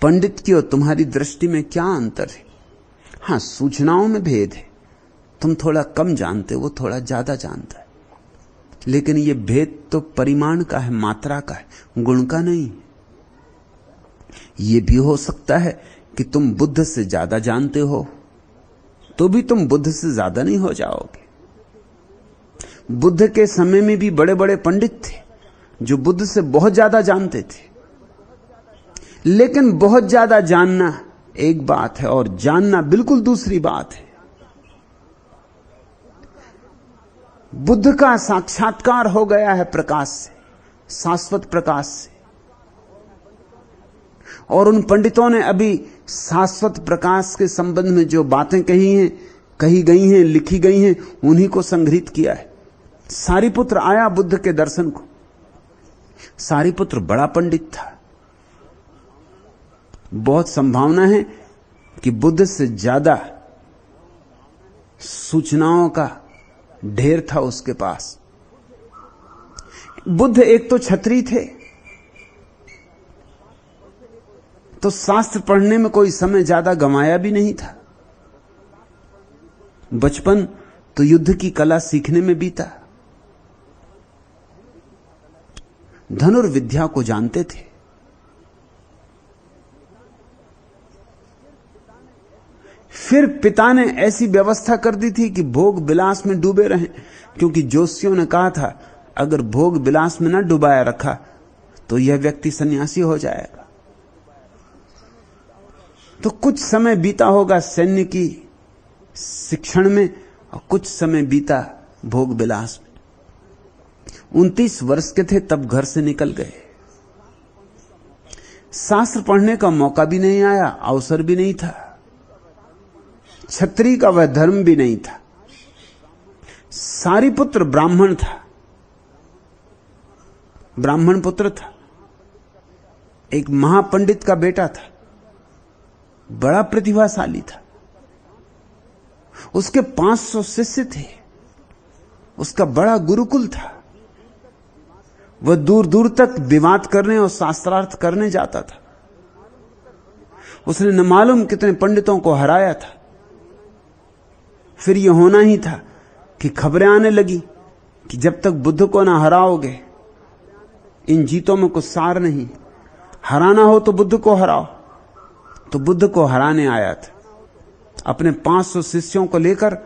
पंडित की और तुम्हारी दृष्टि में क्या अंतर है? हां, सूचनाओं में भेद है। तुम थोड़ा कम जानते हो, वो थोड़ा ज्यादा जानता है। लेकिन ये भेद तो परिमाण का है, मात्रा का है, गुण का नहीं। ये भी हो सकता है कि तुम बुद्ध से ज्यादा जानते हो, तो भी तुम बुद्ध से ज्यादा नहीं हो जाओगे। बुद्ध के समय में भी बड़े बड़े पंडित थे जो बुद्ध से बहुत ज्यादा जानते थे। लेकिन बहुत ज्यादा जानना एक बात है और जानना बिल्कुल दूसरी बात है। बुद्ध का साक्षात्कार हो गया है प्रकाश से, शाश्वत प्रकाश से। और उन पंडितों ने अभी शाश्वत प्रकाश के संबंध में जो बातें कही गई हैं, लिखी गई हैं, उन्हीं को संग्रहित किया है। सारीपुत्र आया बुद्ध के दर्शन को। सारीपुत्र बड़ा पंडित था। बहुत संभावना है कि बुद्ध से ज्यादा सूचनाओं का ढेर था उसके पास। बुद्ध एक तो छत्री थे, तो शास्त्र पढ़ने में कोई समय ज्यादा गंवाया भी नहीं था। बचपन तो युद्ध की कला सीखने में बीता। धनुर्विद्या को जानते थे। फिर पिता ने ऐसी व्यवस्था कर दी थी कि भोग विलास में डूबे रहें, क्योंकि जोशियों ने कहा था अगर भोग विलास में न डुबाया रखा तो यह व्यक्ति सन्यासी हो जाएगा। तो कुछ समय बीता होगा सैन्य की शिक्षण में और कुछ समय बीता भोग विलास में। 29 वर्ष के थे तब घर से निकल गए। शास्त्र पढ़ने का मौका भी नहीं आया, अवसर भी नहीं था, क्षत्रिय का वह धर्म भी नहीं था। सारीपुत्र ब्राह्मण था, ब्राह्मण पुत्र था, एक महापंडित का बेटा था, बड़ा प्रतिभाशाली था। उसके 500 शिष्य थे, उसका बड़ा गुरुकुल था। वह दूर दूर तक विवाद करने और शास्त्रार्थ करने जाता था। उसने न मालूम कितने पंडितों को हराया था। फिर यह होना ही था कि खबरें आने लगी कि जब तक बुद्ध को ना हराओगे इन जीतों में कुछ सार नहीं। हराना हो तो बुद्ध को हराओ। तो बुद्ध को हराने आया था। अपने 500 शिष्यों को लेकर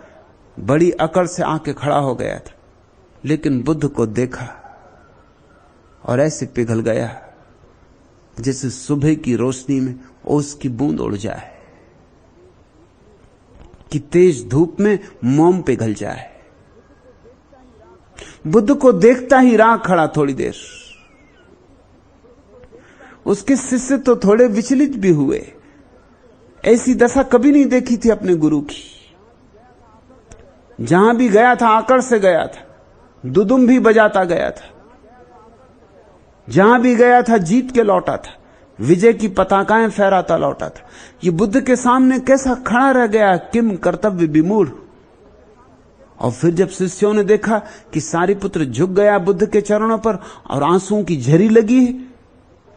बड़ी अकड़ से आके खड़ा हो गया था, लेकिन बुद्ध को देखा और ऐसे पिघल गया जैसे सुबह की रोशनी में ओस की बूंद उड़ जाए, कि तेज धूप में मोम पिघल जाए। बुद्ध को देखता ही रहा खड़ा थोड़ी देर। उसके शिष्य तो थोड़े विचलित भी हुए। ऐसी दशा कभी नहीं देखी थी अपने गुरु की। जहां भी गया था आकड़ से गया था, दुदुम भी बजाता गया था। जहां भी गया था जीत के लौटा था, विजय की पताकाएं फहराता लौटा था। ये बुद्ध के सामने कैसा खड़ा रह गया, किम कर्तव्य विमूढ़। और फिर जब शिष्यों ने देखा कि सारीपुत्र झुक गया बुद्ध के चरणों पर और आंसुओं की झरी लगी है,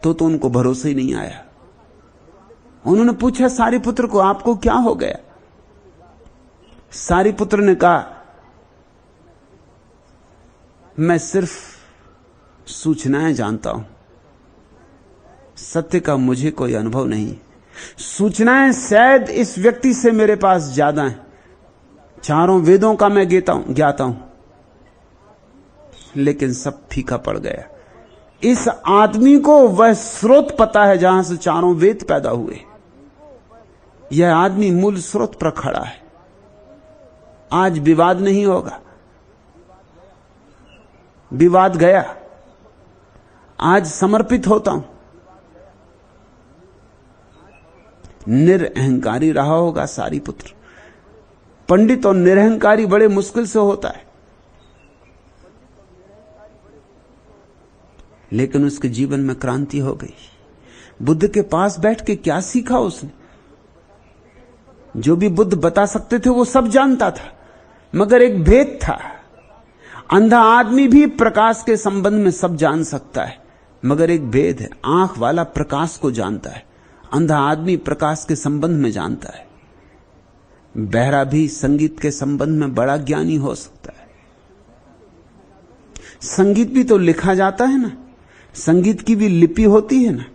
तो उनको भरोसा ही नहीं आया। उन्होंने पूछा सारीपुत्र को, आपको क्या हो गया? सारीपुत्र ने कहा, मैं सिर्फ सूचनाएं जानता हूं, सत्य का मुझे कोई अनुभव नहीं। सूचनाएं शायद इस व्यक्ति से मेरे पास ज्यादा हैं। चारों वेदों का मैं ज्ञाता हूं, लेकिन सब फीका पड़ गया। इस आदमी को वह स्रोत पता है जहां से चारों वेद पैदा हुए। यह आदमी मूल स्रोत पर खड़ा है। आज विवाद नहीं होगा, विवाद गया। आज समर्पित होता हूं। निरअहंकारी रहा होगा सारीपुत्र। पंडित और निरअहंकारी बड़े मुश्किल से होता है, लेकिन उसके जीवन में क्रांति हो गई। बुद्ध के पास बैठ के क्या सीखा उसने? जो भी बुद्ध बता सकते थे वो सब जानता था, मगर एक भेद था। अंधा आदमी भी प्रकाश के संबंध में सब जान सकता है, मगर एक भेद है, आंख वाला प्रकाश को जानता है, अंधा आदमी प्रकाश के संबंध में जानता है। बहरा भी संगीत के संबंध में बड़ा ज्ञानी हो सकता है। संगीत भी तो लिखा जाता है ना, संगीत की भी लिपि होती है ना।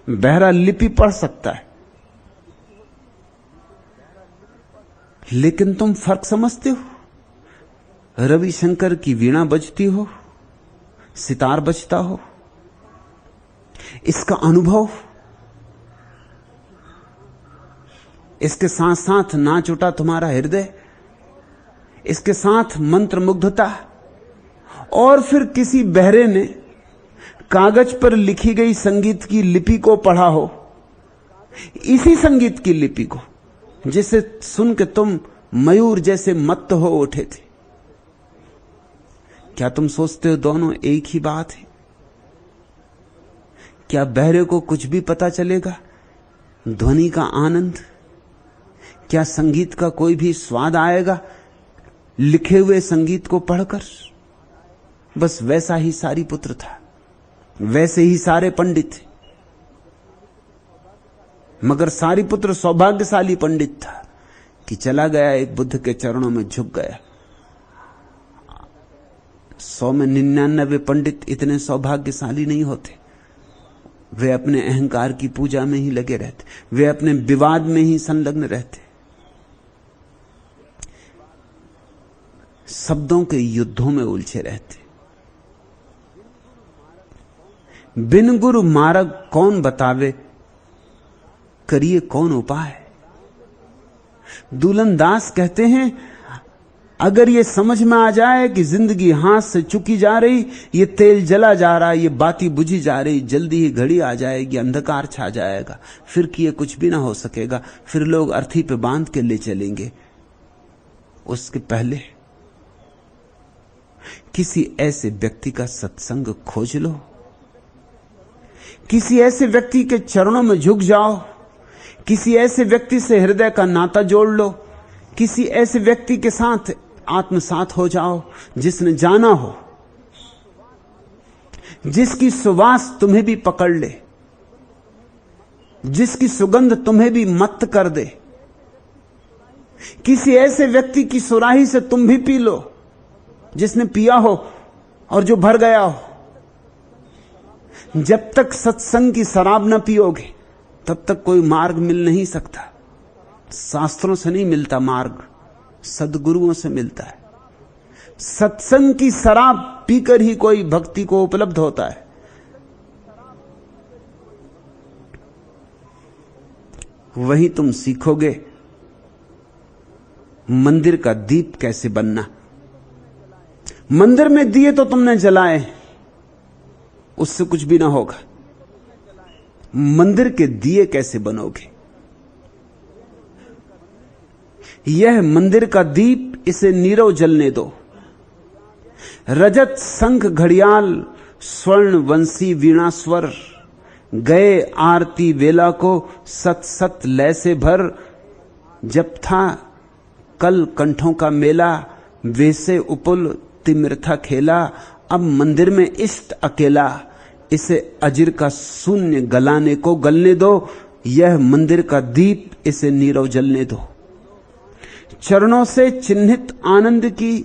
बहरा लिपि पढ़ सकता है, लेकिन तुम फर्क समझते हो? रविशंकर की वीणा बजती हो, सितार बजता हो, इसका अनुभव, इसके साथ साथ नाच उठा तुम्हारा हृदय, इसके साथ मंत्र मुग्धता, और फिर किसी बहरे ने कागज पर लिखी गई संगीत की लिपि को पढ़ा हो, इसी संगीत की लिपि को जिसे सुन के तुम मयूर जैसे मत्त हो उठे थे। क्या तुम सोचते हो दोनों एक ही बात है? क्या बहरे को कुछ भी पता चलेगा? ध्वनि का आनंद, क्या संगीत का कोई भी स्वाद आएगा लिखे हुए संगीत को पढ़कर? बस वैसा ही सारीपुत्र था, वैसे ही सारे पंडित थे, मगर सारीपुत्र सौभाग्यशाली पंडित था कि चला गया एक बुद्ध के चरणों में झुक गया। 100 में 99 पंडित इतने सौभाग्यशाली नहीं होते। वे अपने अहंकार की पूजा में ही लगे रहते, वे अपने विवाद में ही संलग्न रहते, शब्दों के युद्धों में उलझे रहते। बिन गुरु मार्ग कौन बतावे, करिए कौन उपाय। दुल्हन दास कहते हैं, अगर ये समझ में आ जाए कि जिंदगी हाथ से चुकी जा रही, ये तेल जला जा रहा है, ये बाती बुझी जा रही, जल्दी ही घड़ी आ जाएगी, अंधकार छा जाएगा, फिर किए कुछ भी ना हो सकेगा, फिर लोग अर्थी पे बांध के ले चलेंगे। उसके पहले किसी ऐसे व्यक्ति का सत्संग खोज लो, किसी ऐसे व्यक्ति के चरणों में झुक जाओ, किसी ऐसे व्यक्ति से हृदय का नाता जोड़ लो, किसी ऐसे व्यक्ति के साथ आत्मसात हो जाओ जिसने जाना हो, जिसकी सुवास तुम्हें भी पकड़ ले, जिसकी सुगंध तुम्हें भी मत्त कर दे। किसी ऐसे व्यक्ति की सुराही से तुम भी पी लो जिसने पिया हो और जो भर गया हो। जब तक सत्संग की शराब न पियोगे तब तक कोई मार्ग मिल नहीं सकता। शास्त्रों से नहीं मिलता मार्ग, सद्गुरुओं से मिलता है। सत्संग की शराब पीकर ही कोई भक्ति को उपलब्ध होता है। वही तुम सीखोगे मंदिर का दीप कैसे बनना। मंदिर में दिए तो तुमने जलाए, उससे कुछ भी ना होगा। मंदिर के दिए कैसे बनोगे? यह मंदिर का दीप, इसे नीरव जलने दो। रजत शंख घड़ियाल स्वर्ण वंशी वीणा स्वर, गए आरती वेला को सत सत लय से भर। जब था कल कंठों का मेला, वैसे उपुल तिमिर था खेला। अब मंदिर में इष्ट अकेला, इसे अजिर का शून्य गलाने को गलने दो। यह मंदिर का दीप, इसे नीरव जलने दो। चरणों से चिन्हित आनंद की,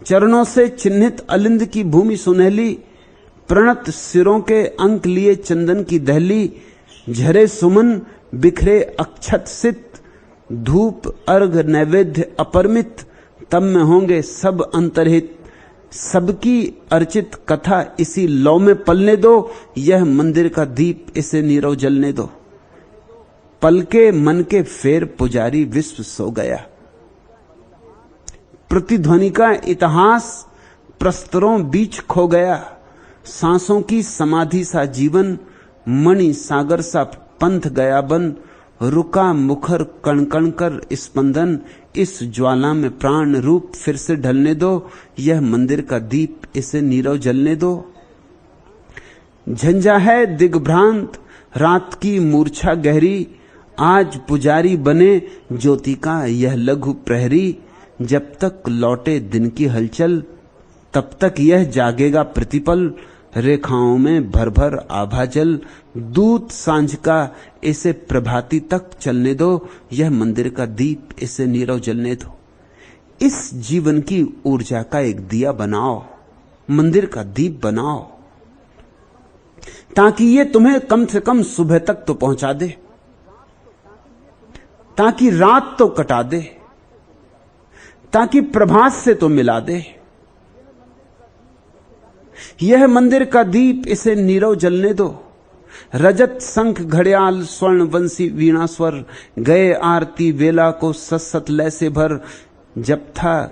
चरणों से चिन्हित अलिंद की भूमि सुनहली। प्रणत सिरों के अंक लिए चंदन की दहली। झरे सुमन बिखरे अक्षत सित, धूप अर्घ नैवेद्य अपरमित। तब में होंगे सब अंतरहित, सबकी अर्चित कथा इसी लौ में पलने दो। यह मंदिर का दीप, इसे नीरव जलने दो। पलके मन के फेर पुजारी विश्व सो गया। प्रतिध्वनि का इतिहास प्रस्तरों बीच खो गया। सांसों की समाधि सा जीवन, मणि सागर सा पंथ गया बन। रुका मुखर कण कण कर स्पंदन, इस ज्वाला में प्राण रूप फिर से ढलने दो। यह मंदिर का दीप, इसे नीरव जलने दो। झंझा है दिग्भ्रांत रात की मूर्छा गहरी, आज पुजारी बने ज्योति का यह लघु प्रहरी। जब तक लौटे दिन की हलचल, तब तक यह जागेगा प्रतिपल। रेखाओं में भर भर आभा जल, दूत सांझ का इसे प्रभाती तक चलने दो। यह मंदिर का दीप, इसे नीरव जलने दो। इस जीवन की ऊर्जा का एक दिया बनाओ, मंदिर का दीप बनाओ, ताकि ये तुम्हें कम से कम सुबह तक तो पहुंचा दे, ताकि रात तो कटा दे, ताकि प्रभात से तो मिला दे। यह मंदिर का दीप, इसे नीरव जलने दो। रजत शंख घड़ियाल स्वर्ण वंशी वीणा स्वर, गए आरती वेला को सत सत लय से भर। जब था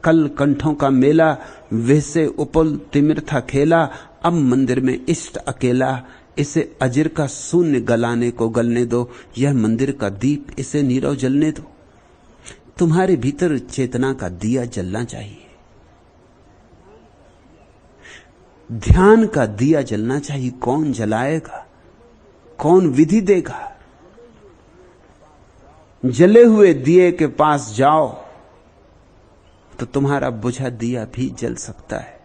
कल कंठों का मेला, वैसे उपल तिमिर था खेला, अब मंदिर में इष्ट अकेला, इसे अजिर का शून्य गलाने को गलने दो, यह मंदिर का दीप इसे नीरव जलने दो। तुम्हारे भीतर चेतना का दिया जलना चाहिए, ध्यान का दिया जलना चाहिए। कौन जलाएगा, कौन विधि देगा? जले हुए दिए के पास जाओ तो तुम्हारा बुझा दिया भी जल सकता है।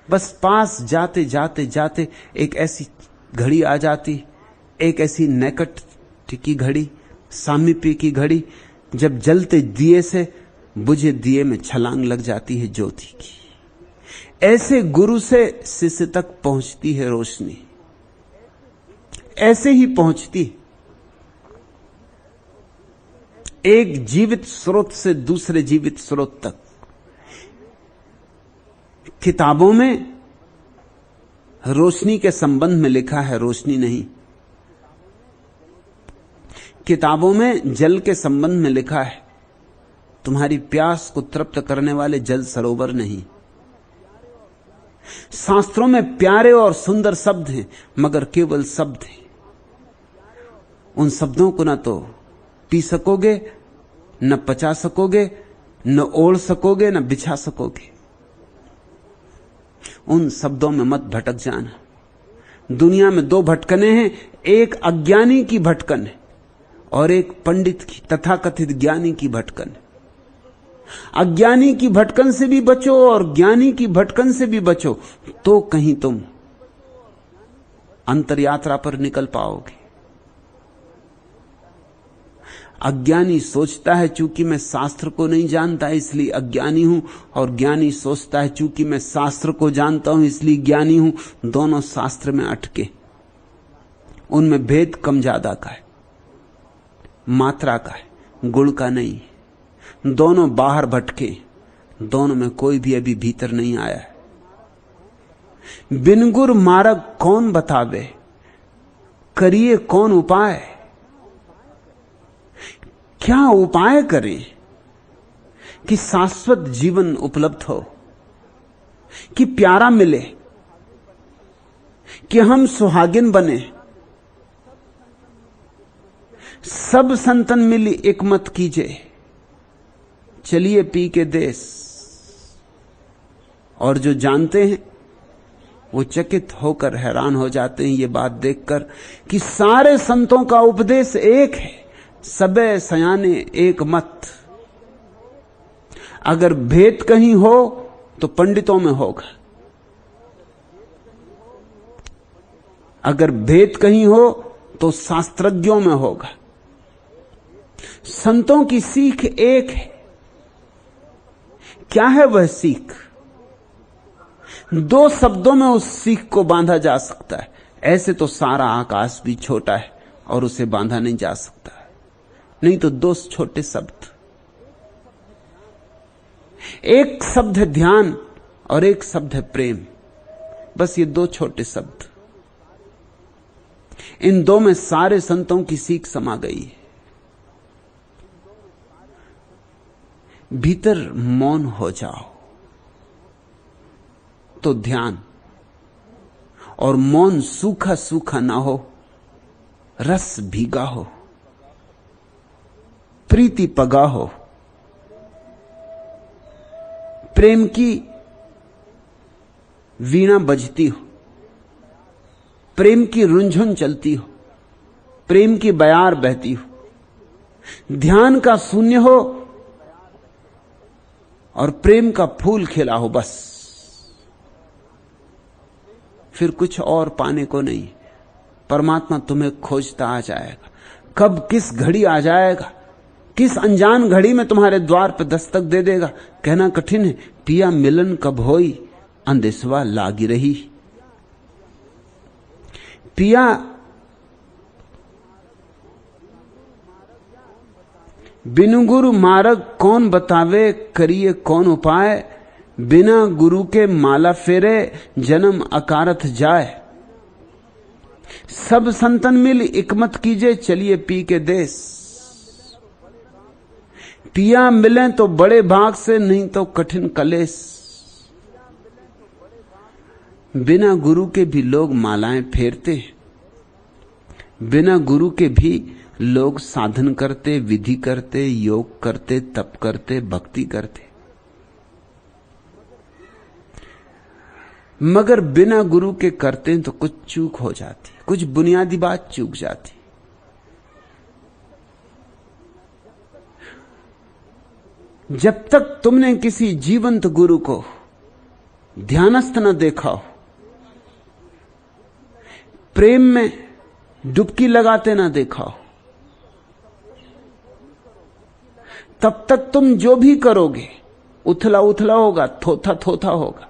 बस पास जाते जाते जाते एक ऐसी घड़ी आ जाती, एक ऐसी नैकट की घड़ी, सामीप्य की घड़ी, जब जलते दिए से बुझे दिए में छलांग लग जाती है ज्योति की। ऐसे गुरु से शिष्य तक पहुंचती है रोशनी, ऐसे ही पहुंचती है। एक जीवित स्रोत से दूसरे जीवित स्रोत तक। किताबों में रोशनी के संबंध में लिखा है, रोशनी नहीं। किताबों में जल के संबंध में लिखा है, तुम्हारी प्यास को तृप्त करने वाले जल सरोवर नहीं। शास्त्रों में प्यारे और सुंदर शब्द हैं, मगर केवल शब्द हैं। उन शब्दों को न तो पी सकोगे, न पचा सकोगे, न ओढ़ सकोगे, न बिछा सकोगे। उन शब्दों में मत भटक जाना। दुनिया में दो भटकने हैं, एक अज्ञानी की भटकन है और एक पंडित की, तथाकथित ज्ञानी की भटकन है। अज्ञानी की भटकन से भी बचो और ज्ञानी की भटकन से भी बचो, तो कहीं तुम अंतर यात्रा पर निकल पाओगे। अज्ञानी सोचता है चूंकि मैं शास्त्र को नहीं जानता इसलिए अज्ञानी हूं, और ज्ञानी सोचता है चूंकि मैं शास्त्र को जानता हूं इसलिए ज्ञानी हूं। दोनों शास्त्र में अटके, उनमें भेद कम ज्यादा का है, मात्रा का है, गुण का नहीं। दोनों बाहर भटके, दोनों में कोई भी अभी भीतर नहीं आया है। बिन गुर मार्ग कौन बतावे, करिए कौन उपाय। क्या उपाय करें कि शाश्वत जीवन उपलब्ध हो, कि प्यारा मिले, कि हम सुहागिन बने। सब संतन मिली एक मत कीजिए, चलिए पी के देश। और जो जानते हैं वो चकित होकर हैरान हो जाते हैं ये बात देखकर कि सारे संतों का उपदेश एक है, सबे सयाने एक मत। अगर भेद कहीं हो तो पंडितों में होगा, अगर भेद कहीं हो तो शास्त्रज्ञों में होगा। संतों की सीख एक है। क्या है वह सीख? दो शब्दों में उस सीख को बांधा जा सकता है। ऐसे तो सारा आकाश भी छोटा है और उसे बांधा नहीं जा सकता है। नहीं तो दो छोटे शब्द, एक शब्द है ध्यान और एक शब्द है प्रेम। बस ये दो छोटे शब्द, इन दो में सारे संतों की सीख समा गई है। भीतर मौन हो जाओ तो ध्यान, और मौन सूखा सूखा ना हो, रस भीगा हो, प्रीति पगा हो, प्रेम की वीणा बजती हो, प्रेम की रुंझुन चलती हो, प्रेम की बयार बहती हो। ध्यान का शून्य हो और प्रेम का फूल खिला हो, बस। फिर कुछ और पाने को नहीं। परमात्मा तुम्हें खोजता आ जाएगा। कब किस घड़ी आ जाएगा, किस अनजान घड़ी में तुम्हारे द्वार पर दस्तक दे देगा, कहना कठिन है। पिया मिलन कब होई, अंदेशवा लागी रही। पिया बिनु गुरु मार्ग कौन बतावे, करिए कौन उपाय। बिना गुरु के माला फेरे, जन्म अकारथ जाए। सब संतन मिल एकमत कीजिए, चलिए पी के देश। पिया मिले तो बड़े भाग से, नहीं तो कठिन कलेश। बिना गुरु के भी लोग मालाएं फेरते हैं, बिना गुरु के भी लोग साधन करते, विधि करते, योग करते, तप करते, भक्ति करते। मगर बिना गुरु के करते हैं तो कुछ चूक हो जाती, कुछ बुनियादी बात चूक जाती। जब तक तुमने किसी जीवंत गुरु को ध्यानस्थ न देखा हो, प्रेम में डुबकी लगाते ना देखा हो, तब तक तुम जो भी करोगे उथला उथला होगा, थोथा थोथा होगा।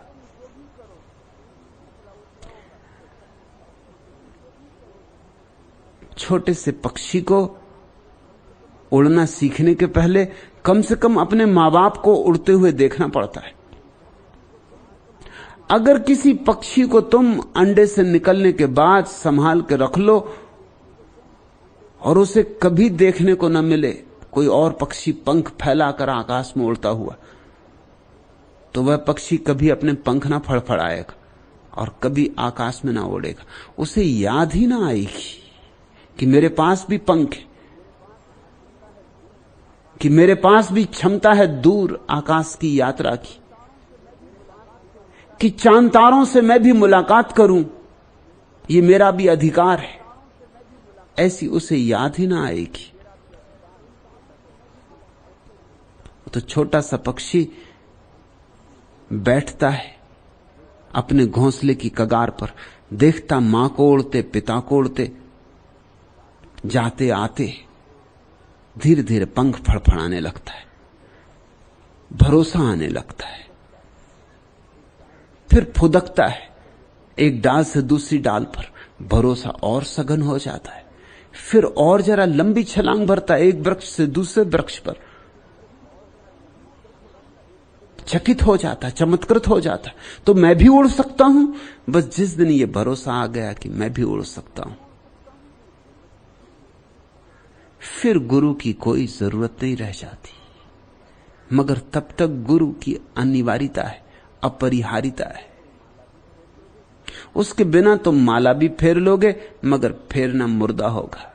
छोटे से पक्षी को उड़ना सीखने के पहले कम से कम अपने मां बाप को उड़ते हुए देखना पड़ता है। अगर किसी पक्षी को तुम अंडे से निकलने के बाद संभाल के रख लो और उसे कभी देखने को न मिले कोई और पक्षी पंख फैलाकर आकाश में उड़ता हुआ, तो वह पक्षी कभी अपने पंख ना फड़फड़ाएगा और कभी आकाश में ना उड़ेगा। उसे याद ही ना आएगी कि मेरे पास भी पंख है, कि मेरे पास भी क्षमता है दूर आकाश की यात्रा की, कि चांद तारों से मैं भी मुलाकात करूं, ये मेरा भी अधिकार है। ऐसी उसे याद ही ना आएगी। तो छोटा सा पक्षी बैठता है अपने घोंसले की कगार पर, देखता मां को उड़ते, पिता को उड़ते, जाते आते, धीरे धीरे पंख फड़फड़ाने लगता है, भरोसा आने लगता है। फिर फुदकता है एक डाल से दूसरी डाल पर, भरोसा और सघन हो जाता है। फिर और जरा लंबी छलांग भरता है एक वृक्ष से दूसरे वृक्ष पर, चकित हो जाता है, चमत्कृत हो जाता है। तो मैं भी उड़ सकता हूं। बस जिस दिन ये भरोसा आ गया कि मैं भी उड़ सकता हूं, फिर गुरु की कोई जरूरत नहीं रह जाती। मगर तब तक गुरु की अनिवार्यता है, अपरिहार्यता है। उसके बिना तुम माला भी फेर लोगे मगर फेरना मुर्दा होगा।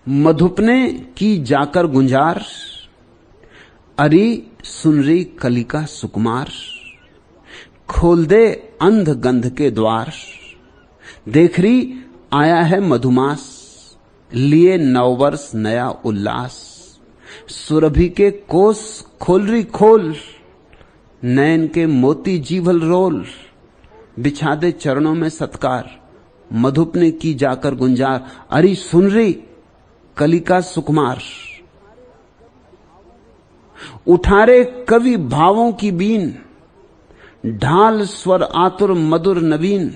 मधुपने की जाकर गुंजार, अरी सुन रही कलिका सुकुमार। खोल दे अंध गंध के द्वार, देख रही आया है मधुमास। लिए नववर्ष नया उल्लास, सुरभि के कोस खोल रही खोल। नयन के मोती जीवल रोल, बिछा दे चरणों में सत्कार। मधुपने की जाकर गुंजार, अरी सुन रही कलिका सुकुमार। उठारे कवि भावों की बीन, ढाल स्वर आतुर मधुर नवीन।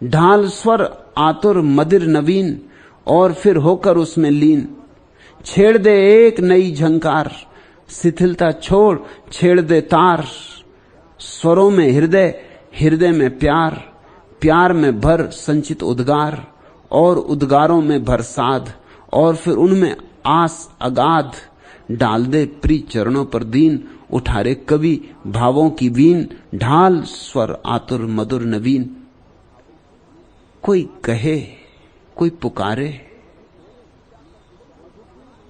ढाल स्वर आतुर मदिर नवीन, और फिर होकर उसमें लीन। छेड़ दे एक नई झंकार, शिथिलता छोड़ छेड़ दे तार। स्वरों में हृदय, हृदय में प्यार। प्यार में भर संचित उद्गार, और उद्गारों में भर साध। और फिर उनमें आस अगाध, डाल दे प्रिय चरणों पर दीन। उठारे कवि भावों की वीन, ढाल स्वर आतुर मधुर नवीन। कोई कहे, कोई पुकारे,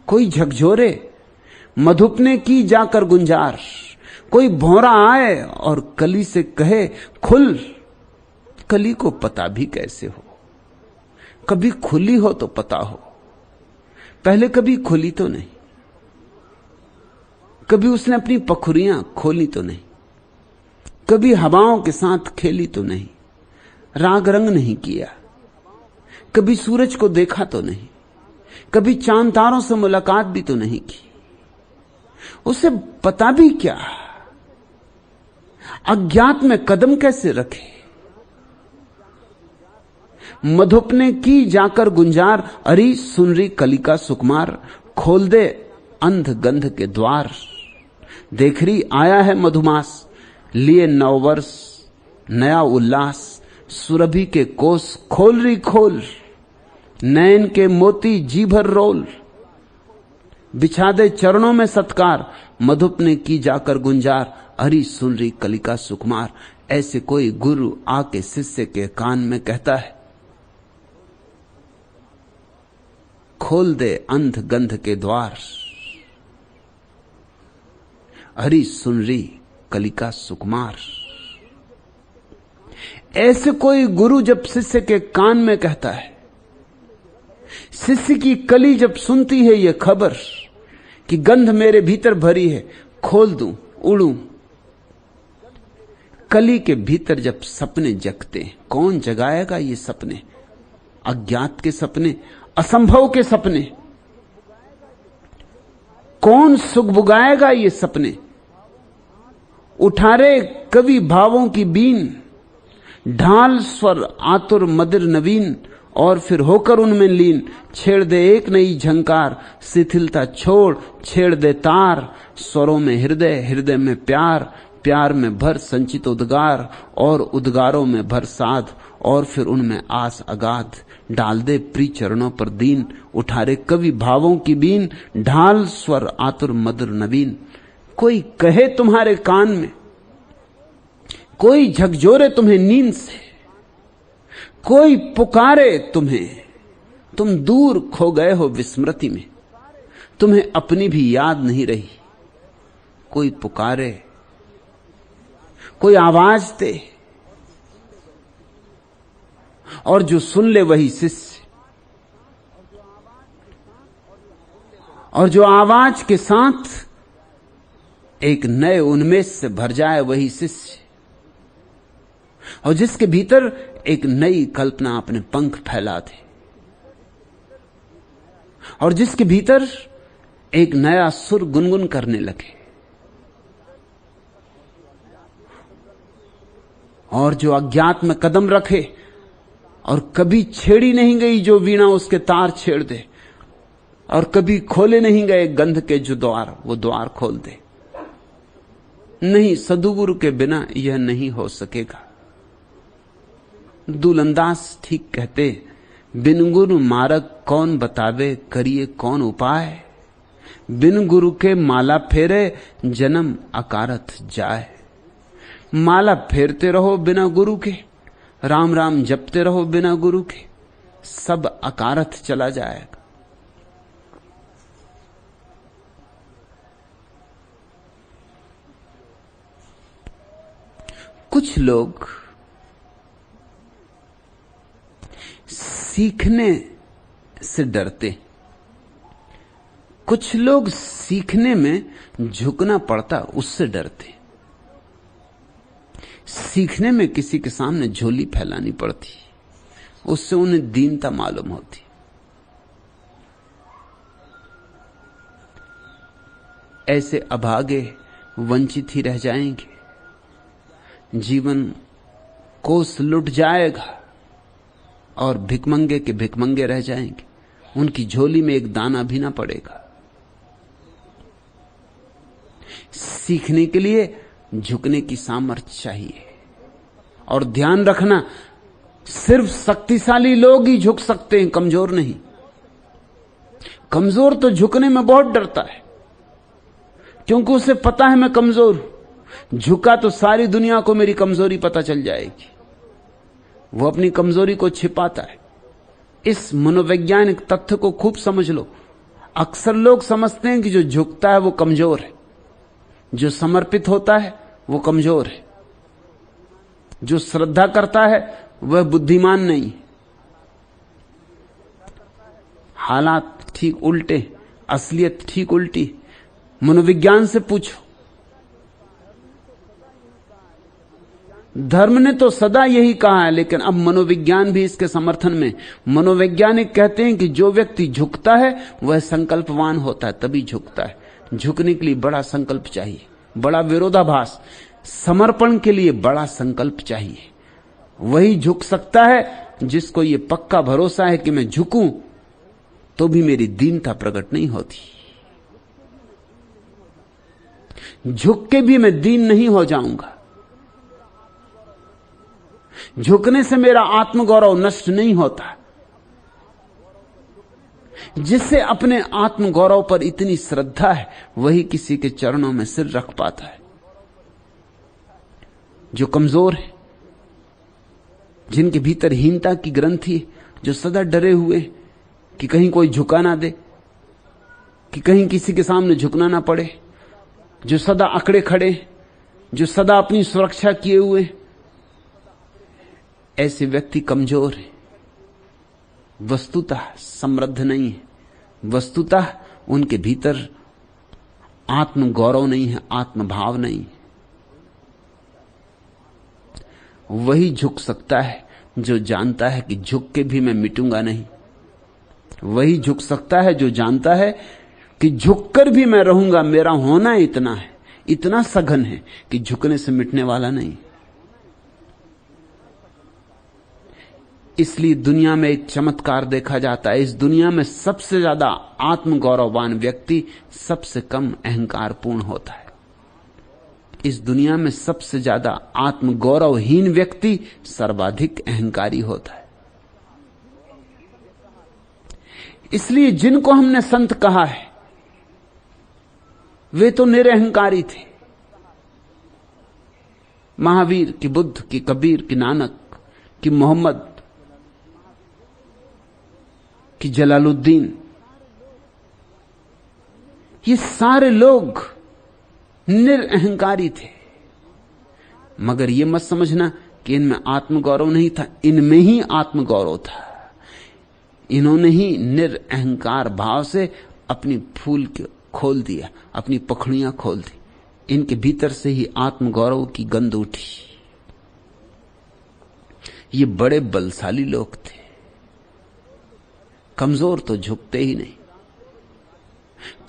कोई झकझोरे, मधुपने की जाकर गुंजार। कोई भौरा आए और कली से कहे खुल। कली को पता भी कैसे हो, कभी खुली हो तो पता हो, पहले कभी खुली तो नहीं। कभी उसने अपनी पखुरियां खोली तो नहीं, कभी हवाओं के साथ खेली तो नहीं, राग रंग नहीं किया, कभी सूरज को देखा तो नहीं, कभी चांद तारों से मुलाकात भी तो नहीं की। उसे पता भी क्या, अज्ञात में कदम कैसे रखे। मधुपने की जाकर गुंजार, अरी सुनरी कलिका सुकुमार। खोल दे अंध गंध के द्वार, देख रही आया है मधुमास। लिए नववर्ष नया उल्लास, सुरभि के कोस खोल री खोल, नयन के मोती जी भर रोल, बिछा दे चरणों में सत्कार, मधुप ने की जाकर गुंजार, हरी सुन रही कलिका सुकुमार। ऐसे कोई गुरु आके शिष्य के कान में कहता है, खोल दे अंध गंध के द्वार, हरी सुन रही कलिका सुकुमार। ऐसे कोई गुरु जब शिष्य के कान में कहता है, शिष्य की कली जब सुनती है यह खबर कि गंध मेरे भीतर भरी है, खोल दूं उड़ूं। कली के भीतर जब सपने जगते, कौन जगाएगा ये सपने? अज्ञात के सपने, असंभव के सपने। कौन सुगबुगाएगा ये सपने? उठारे कवि भावों की बीन, ढाल स्वर आतुर मदिर नवीन, और फिर होकर उनमें लीन। छेड़ दे एक नई झंकार, शिथिलता छोड़ छेड़ दे तार, स्वरों में हृदय, हृदय में प्यार, प्यार में भर संचित उद्गार, और उद्गारों में भर साध, और फिर उनमें आस अगाध। डाल दे प्रिय चरणों पर दीन, उठारे कवि भावों की बीन, ढाल स्वर आतुर मधुर नवीन। कोई कहे तुम्हारे कान में, कोई झकझोरे तुम्हें नींद से, कोई पुकारे तुम्हें, तुम दूर खो गए हो विस्मृति में, तुम्हें अपनी भी याद नहीं रही। कोई पुकारे, कोई आवाज दे, और जो सुन ले वही शिष्य, और जो आवाज के साथ एक नए उन्मेष से भर जाए वही शिष्य, और जिसके भीतर एक नई कल्पना अपने पंख फैला दे, और जिसके भीतर एक नया सुर गुनगुन करने लगे, और जो अज्ञात में कदम रखे और कभी छेड़ी नहीं गई जो वीणा उसके तार छेड़ दे, और कभी खोले नहीं गए गंध के जो द्वार वो द्वार खोल दे। नहीं, सदगुरु के बिना यह नहीं हो सकेगा। दुलंदास ठीक कहते, बिन गुरु मार्ग कौन बतावे, करिए कौन उपाय, बिन गुरु के माला फेरे जन्म अकारथ जाए। माला फेरते रहो बिना गुरु के, राम राम जपते रहो बिना गुरु के, सब अकारथ चला जाएगा। कुछ लोग सीखने से डरते, कुछ लोग सीखने में झुकना पड़ता उससे डरते। सीखने में किसी के सामने झोली फैलानी पड़ती, उससे उन्हें दीनता मालूम होती। ऐसे अभागे वंचित ही रह जाएंगे, जीवन कोस लुट जाएगा और भिकमंगे के भिकमंगे रह जाएंगे, उनकी झोली में एक दाना भी ना पड़ेगा। सीखने के लिए झुकने की सामर्थ्य चाहिए, और ध्यान रखना सिर्फ शक्तिशाली लोग ही झुक सकते हैं, कमजोर नहीं। कमजोर तो झुकने में बहुत डरता है, क्योंकि उसे पता है मैं कमजोर हूं। झुका तो सारी दुनिया को मेरी कमजोरी पता चल जाएगी, वो अपनी कमजोरी को छिपाता है। इस मनोवैज्ञानिक तथ्य को खूब समझ लो। अक्सर लोग समझते हैं कि जो झुकता है वो कमजोर है, जो समर्पित होता है वो कमजोर है, जो श्रद्धा करता है वह बुद्धिमान नहीं। हालात ठीक उल्टे, असलियत ठीक उल्टी। मनोविज्ञान से पूछो, धर्म ने तो सदा यही कहा है, लेकिन अब मनोविज्ञान भी इसके समर्थन में। मनोवैज्ञानिक कहते हैं कि जो व्यक्ति झुकता है वह संकल्पवान होता है, तभी झुकता है। झुकने के लिए बड़ा संकल्प चाहिए, बड़ा विरोधाभास। समर्पण के लिए बड़ा संकल्प चाहिए। वही झुक सकता है जिसको ये पक्का भरोसा है कि मैं झुकूं तो भी मेरी दीनता प्रकट नहीं होती, झुक के भी मैं दीन नहीं हो जाऊंगा। झुकने से मेरा आत्मगौरव नष्ट नहीं होता। जिससे अपने आत्मगौरव पर इतनी श्रद्धा है वही किसी के चरणों में सिर रख पाता है। जो कमजोर है, जिनके भीतर हीनता की ग्रंथि है, जो सदा डरे हुए कि कहीं कोई झुका ना दे, कि कहीं किसी के सामने झुकना ना पड़े, जो सदा अकड़े खड़े, जो सदा अपनी सुरक्षा किए हुए, ऐसे व्यक्ति कमजोर है, वस्तुतः समृद्ध नहीं है। वस्तुतः उनके भीतर आत्मगौरव नहीं है, आत्मभाव नहीं है। वही झुक सकता है जो जानता है कि झुक के भी मैं मिटूंगा नहीं। वही झुक सकता है जो जानता है कि झुककर भी मैं रहूंगा। मेरा होना इतना है, इतना सघन है कि झुकने से मिटने वाला नहीं। इसलिए दुनिया में एक चमत्कार देखा जाता है। इस दुनिया में सबसे ज्यादा आत्मगौरववान व्यक्ति सबसे कम अहंकारपूर्ण होता है। इस दुनिया में सबसे ज्यादा आत्मगौरवहीन व्यक्ति सर्वाधिक अहंकारी होता है। इसलिए जिनको हमने संत कहा है वे तो निरअहंकारी थे। महावीर की, बुद्ध की, कबीर की, नानक की, मोहम्मद की, जलालुद्दीन, ये सारे लोग निरअहंकारी थे। मगर ये मत समझना कि इनमें आत्मगौरव नहीं था, इनमें ही आत्मगौरव था। इन्होंने ही निरअहंकार भाव से अपनी फूल खोल दिया, अपनी पखड़ियां खोल दी। इनके भीतर से ही आत्मगौरव की गंध उठी। ये बड़े बलशाली लोग थे। कमजोर तो झुकते ही नहीं।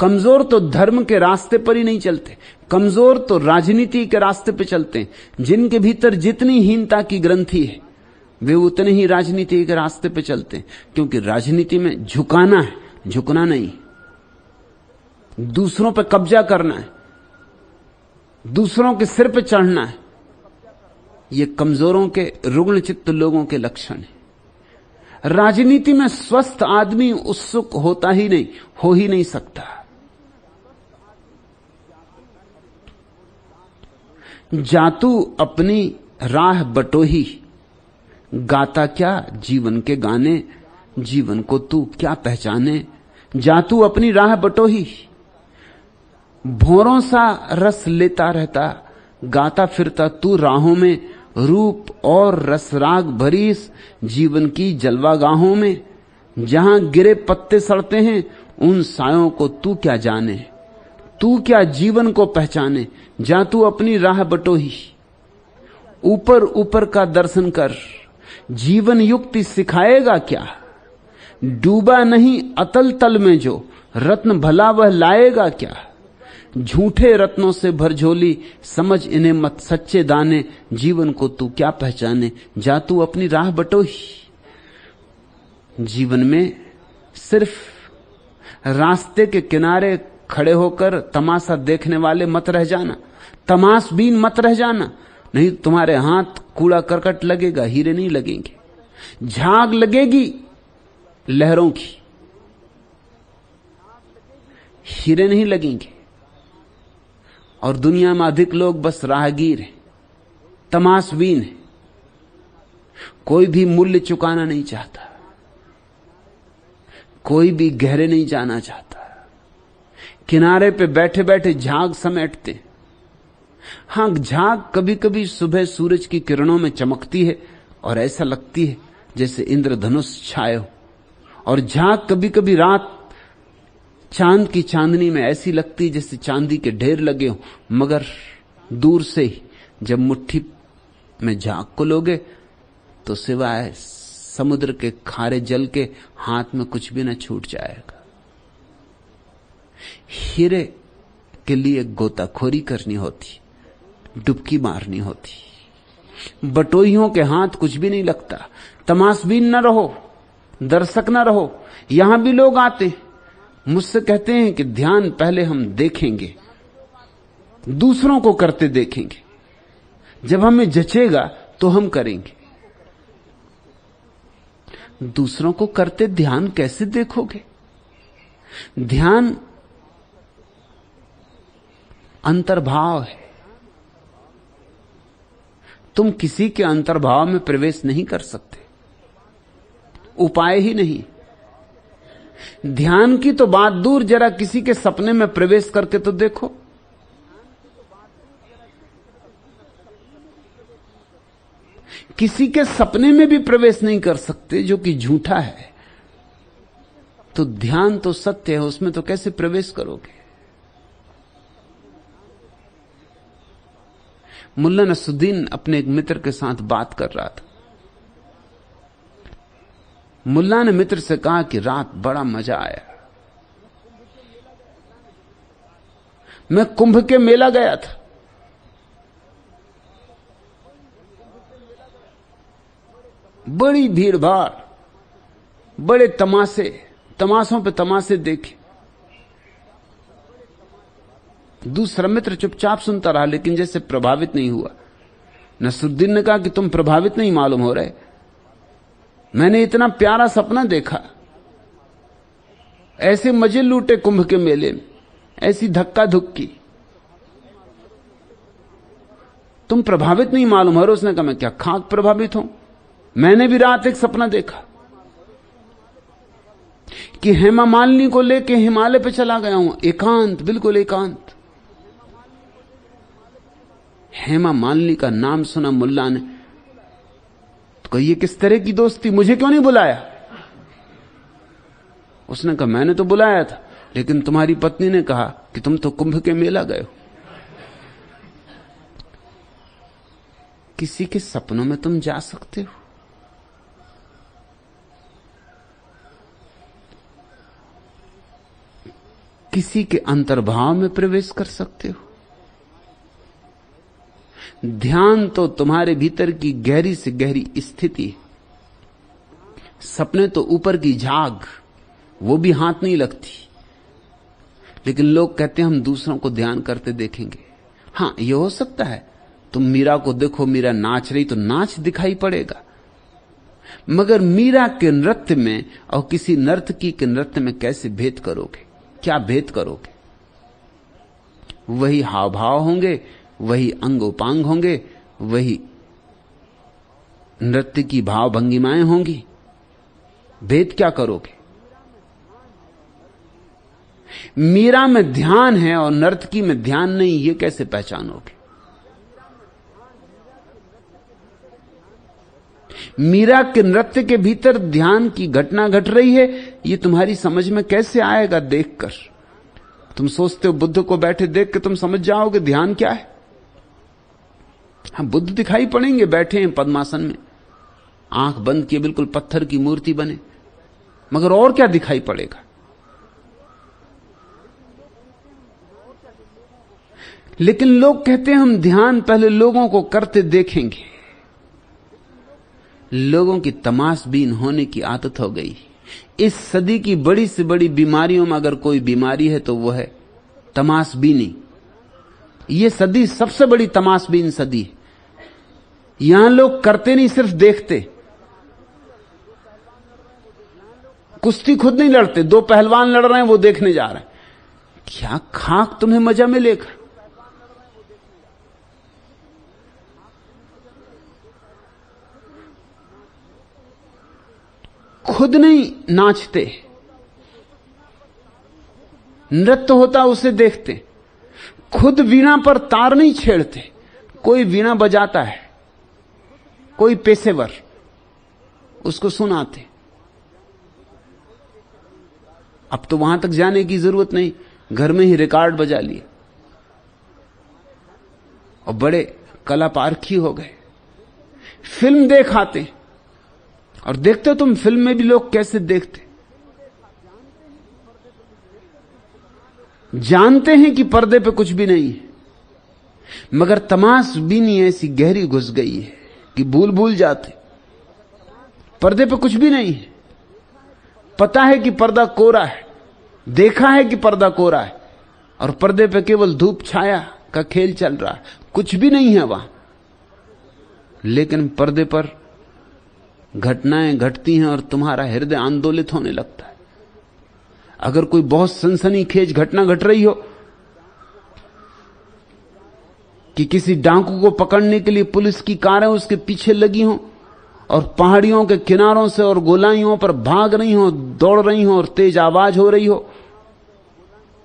कमजोर तो धर्म के रास्ते पर ही नहीं चलते। कमजोर तो राजनीति के रास्ते पर चलते हैं। जिनके भीतर जितनी हीनता की ग्रंथि है वे उतने ही राजनीति के रास्ते पर चलते हैं, क्योंकि राजनीति में झुकाना है, झुकना नहीं। दूसरों पर कब्जा करना है, दूसरों के सिर पर चढ़ना है। ये कमजोरों के, रुग्ण चित्त लोगों के लक्षण है। राजनीति में स्वस्थ आदमी उत्सुक होता ही नहीं, हो ही नहीं सकता। जातू अपनी राह बटोही, गाता क्या जीवन के गाने, जीवन को तू क्या पहचाने। जातू अपनी राह बटोही, भौरों सा रस लेता रहता, गाता फिरता तू राहों में, रूप और रसराग भरीस जीवन की जलवागाहों में। जहां गिरे पत्ते सड़ते हैं उन सायों को तू क्या जाने, तू क्या जीवन को पहचाने। जा तू अपनी राह बटोही, ऊपर ऊपर का दर्शन कर, जीवन युक्ति सिखाएगा क्या। डूबा नहीं अतल तल में जो, रत्न भला वह लाएगा क्या। झूठे रत्नों से भर झोली, समझ इन्हें मत सच्चे दाने, जीवन को तू क्या पहचाने। जा तू अपनी राह बटोही। जीवन में सिर्फ रास्ते के किनारे खड़े होकर तमाशा देखने वाले मत रह जाना, तमाशबीन मत रह जाना, नहीं तुम्हारे हाथ कूड़ा करकट लगेगा, हीरे नहीं लगेंगे। झाग लगेगी लहरों की, हीरे नहीं लगेंगे। और दुनिया में अधिक लोग बस राहगीर हैं, तमाशबीन हैं, कोई भी मूल्य चुकाना नहीं चाहता, कोई भी गहरे नहीं जाना चाहता। किनारे पे बैठे बैठे झाग समेटते। हां, झाग कभी कभी सुबह सूरज की किरणों में चमकती है और ऐसा लगती है जैसे इंद्रधनुष छाए हो, और झाग कभी कभी रात चांद की चांदनी में ऐसी लगती जैसे चांदी के ढेर लगे हो। मगर दूर से ही जब मुट्ठी में झाग को लोगे तो सिवाय समुद्र के खारे जल के हाथ में कुछ भी न छूट जाएगा। हीरे के लिए गोताखोरी करनी होती, डुबकी मारनी होती। बटोहियों के हाथ कुछ भी नहीं लगता। तमाशबीन न रहो, दर्शक न रहो। यहां भी लोग आते मुझसे कहते हैं कि ध्यान पहले हम देखेंगे, दूसरों को करते देखेंगे, जब हमें जचेगा तो हम करेंगे। दूसरों को करते ध्यान कैसे देखोगे? ध्यान अंतर्भाव है। तुम किसी के अंतर्भाव में प्रवेश नहीं कर सकते, उपाय ही नहीं। ध्यान की तो बात दूर, जरा किसी के सपने में प्रवेश करके तो देखो। किसी के सपने में भी प्रवेश नहीं कर सकते, जो कि झूठा है, तो ध्यान तो सत्य है, उसमें तो कैसे प्रवेश करोगे? मुल्ला नसरुद्दीन अपने एक मित्र के साथ बात कर रहा था। मुल्ला ने मित्र से कहा कि रात बड़ा मजा आया, मैं कुंभ के मेला गया था। बड़ी भीड़ भाड़, बड़े तमाशे, तमाशों पे तमाशे देखे। दूसरा मित्र चुपचाप सुनता रहा, लेकिन जैसे प्रभावित नहीं हुआ। नसरुद्दीन ने कहा कि तुम प्रभावित नहीं मालूम हो रहे, मैंने इतना प्यारा सपना देखा, ऐसे मजे लूटे कुंभ के मेले में, ऐसी धक्का धुक्की, तुम प्रभावित नहीं मालूम हो रहे। उसने कहा मैं क्या खाक प्रभावित हूं, मैंने भी रात एक सपना देखा कि हेमा मालिनी को लेके हिमालय पे चला गया हूं, एकांत, बिल्कुल एकांत। हेमा मालिनी का नाम सुना मुल्ला ने तो कहा ये किस तरह की दोस्ती, मुझे क्यों नहीं बुलाया? उसने कहा मैंने तो बुलाया था, लेकिन तुम्हारी पत्नी ने कहा कि तुम तो कुंभ के मेला गए हो। किसी के सपनों में तुम जा सकते हो? किसी के अंतर्भाव में प्रवेश कर सकते हो? ध्यान तो तुम्हारे भीतर की गहरी से गहरी स्थिति है। सपने तो ऊपर की झाग, वो भी हाथ नहीं लगती। लेकिन लोग कहते हैं हम दूसरों को ध्यान करते देखेंगे। हां, यह हो सकता है, तुम मीरा को देखो, मीरा नाच रही तो नाच दिखाई पड़ेगा, मगर मीरा के नृत्य में और किसी नर्तकी के नृत्य में कैसे भेद करोगे? क्या भेद करोगे? वही हाव भाव होंगे, वही अंग उपांग होंगे, वही नृत्य की भाव भंगिमाएं होंगी, भेद क्या करोगे? मीरा में ध्यान है और नर्तकी में ध्यान नहीं, ये कैसे पहचानोगे? मीरा के नृत्य के भीतर ध्यान की घटना घट रही है, ये तुम्हारी समझ में कैसे आएगा? देखकर तुम सोचते हो बुद्ध को बैठे देख के तुम समझ जाओगे ध्यान क्या है। हाँ, बुद्ध दिखाई पड़ेंगे, बैठे हैं पद्मासन में, आंख बंद किए, बिल्कुल पत्थर की मूर्ति बने, मगर और क्या दिखाई पड़ेगा? लेकिन लोग कहते हैं हम ध्यान पहले लोगों को करते देखेंगे। लोगों की तमाशबीन होने की आदत हो गई। इस सदी की बड़ी से बड़ी बीमारियों में अगर कोई बीमारी है तो वह है तमाशबीनी। यह सदी सबसे बड़ी तमाशबीन सदी है। यहां लोग करते नहीं, सिर्फ देखते। कुश्ती खुद नहीं लड़ते, दो पहलवान लड़ रहे हैं, वो देखने जा रहे हैं। क्या खाक तुम्हें मजा मिलेगा? खुद नहीं नाचते, नृत्य होता उसे देखते। खुद वीणा पर तार नहीं छेड़ते, कोई वीणा बजाता है, कोई पेशेवर, उसको सुनाते। अब तो वहां तक जाने की जरूरत नहीं, घर में ही रिकॉर्ड बजा लिए और बड़े कलापारखी हो गए। फिल्म देखाते, और देखते हो तुम फिल्म में भी लोग कैसे देखते, जानते हैं कि पर्दे पे कुछ भी नहीं है, मगर तमाशबीनी ऐसी गहरी घुस गई है कि भूल जाते। पर्दे पे कुछ भी नहीं है, पता है कि पर्दा कोरा है, देखा है कि पर्दा कोरा है, और पर्दे पे केवल धूप छाया का खेल चल रहा है, कुछ भी नहीं है वहां। लेकिन पर्दे पर घटनाएं घटती हैं और तुम्हारा हृदय आंदोलित होने लगता है। अगर कोई बहुत सनसनीखेज घटना घट रही हो कि किसी डाकू को पकड़ने के लिए पुलिस की कारें उसके पीछे लगी हों और पहाड़ियों के किनारों से और गोलाइयों पर भाग रही हो, दौड़ रही हो और तेज आवाज हो रही हो,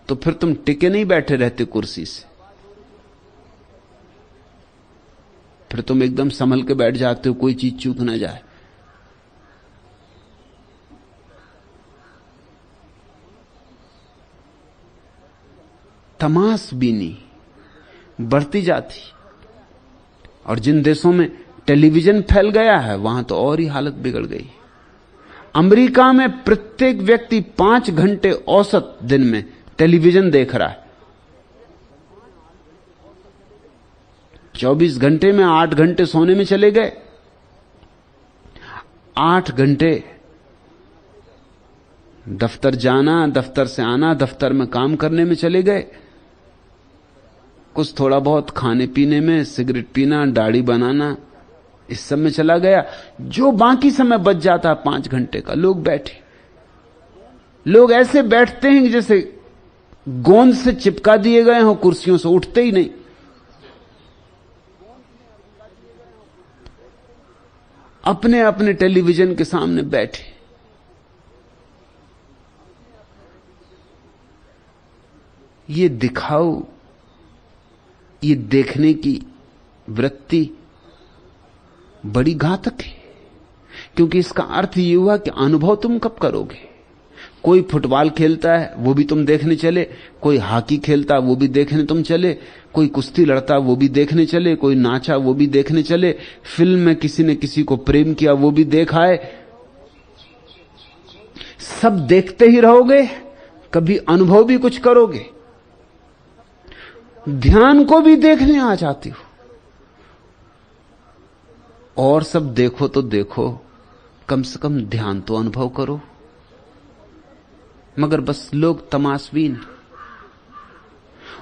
तो फिर तुम टिके नहीं बैठे रहते कुर्सी से, फिर तुम एकदम संभल के बैठ जाते हो, कोई चीज चूक ना जाए। तमाशबीनी बढ़ती जाती। और जिन देशों में टेलीविजन फैल गया है वहां तो और ही हालत बिगड़ गई। अमेरिका में प्रत्येक व्यक्ति 5 घंटे औसत दिन में टेलीविजन देख रहा है। 24 घंटे में 8 घंटे सोने में चले गए, 8 घंटे दफ्तर जाना, दफ्तर से आना, दफ्तर में काम करने में चले गए, कुछ थोड़ा बहुत खाने पीने में, सिगरेट पीना, दाढ़ी बनाना, इस सब में चला गया। जो बाकी समय बच जाता है 5 घंटे का, लोग बैठे, लोग ऐसे बैठते हैं जैसे गोंद से चिपका दिए गए हो, कुर्सियों से उठते ही नहीं। अपने अपने टेलीविजन के सामने बैठे। ये दिखाओ, ये देखने की वृत्ति बड़ी घातक है, क्योंकि इसका अर्थ ये हुआ कि अनुभव तुम कब करोगे। कोई फुटबॉल खेलता है वो भी तुम देखने चले, कोई हॉकी खेलता वो भी देखने तुम चले, कोई कुश्ती लड़ता वो भी देखने चले, कोई नाचा वो भी देखने चले, फिल्म में किसी ने किसी को प्रेम किया वो भी देख आए। सब देखते ही रहोगे, कभी अनुभव भी कुछ करोगे? ध्यान को भी देखने आ जाती हो। और सब देखो तो देखो, कम से कम ध्यान तो अनुभव करो। मगर बस लोग तमाशबीन।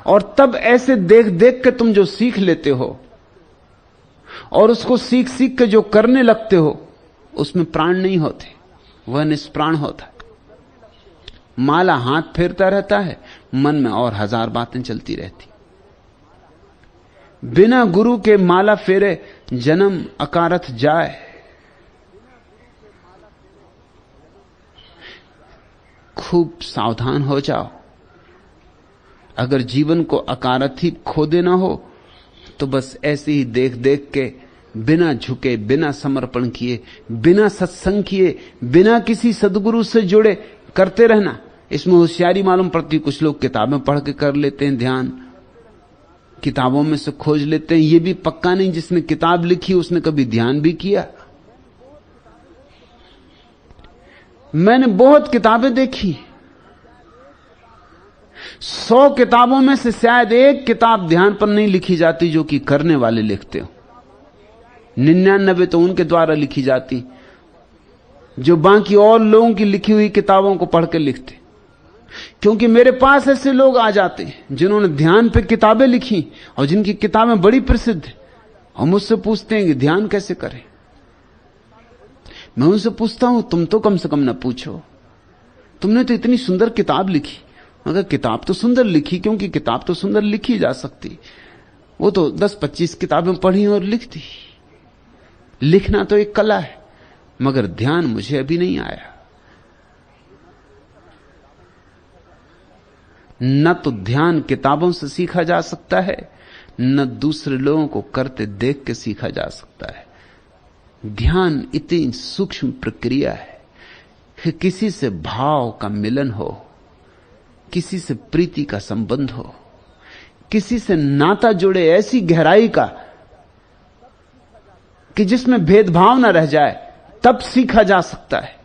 और तब ऐसे देख देख के तुम जो सीख लेते हो और उसको सीख सीख के जो करने लगते हो, उसमें प्राण नहीं होते, वह निष्प्राण होता है। माला हाथ फेरता रहता है, मन में और 1000 बातें चलती रहती। बिना गुरु के माला फेरे जन्म अकारथ जाए। खूब सावधान हो जाओ। अगर जीवन को अकारथ ही खो देना हो तो बस ऐसे ही देख देख के, बिना झुके, बिना समर्पण किए, बिना सत्संग किए, बिना किसी सद्गुरु से जुड़े करते रहना। इसमें होशियारी मालूम पड़ती। कुछ लोग किताबें पढ़ के कर लेते हैं ध्यान, किताबों में से खोज लेते हैं। यह भी पक्का नहीं जिसने किताब लिखी उसने कभी ध्यान भी किया। मैंने बहुत किताबें देखी, 100 किताबों में से शायद 1 किताब ध्यान पर नहीं लिखी जाती जो कि करने वाले लिखते हो। 99 तो उनके द्वारा लिखी जाती जो बाकी और लोगों की लिखी हुई किताबों को पढ़ के लिखते। क्योंकि मेरे पास ऐसे लोग आ जाते हैं जिन्होंने ध्यान पे किताबें लिखी और जिनकी किताबें बड़ी प्रसिद्ध हैं, और मुझसे पूछते हैं कि ध्यान कैसे करें। मैं उनसे पूछता हूं, तुम तो कम से कम न पूछो, तुमने तो इतनी सुंदर किताब लिखी। मगर किताब तो सुंदर लिखी, क्योंकि किताब तो सुंदर लिखी जा सकती। वो तो 10-25 किताबें पढ़ी और लिख दी। लिखना तो एक कला है, मगर ध्यान मुझे अभी नहीं आया। न तो ध्यान किताबों से सीखा जा सकता है, न दूसरे लोगों को करते देख के सीखा जा सकता है। ध्यान इतनी सूक्ष्म प्रक्रिया है कि किसी से भाव का मिलन हो, किसी से प्रीति का संबंध हो, किसी से नाता जुड़े ऐसी गहराई का कि जिसमें भेदभाव न रह जाए, तब सीखा जा सकता है।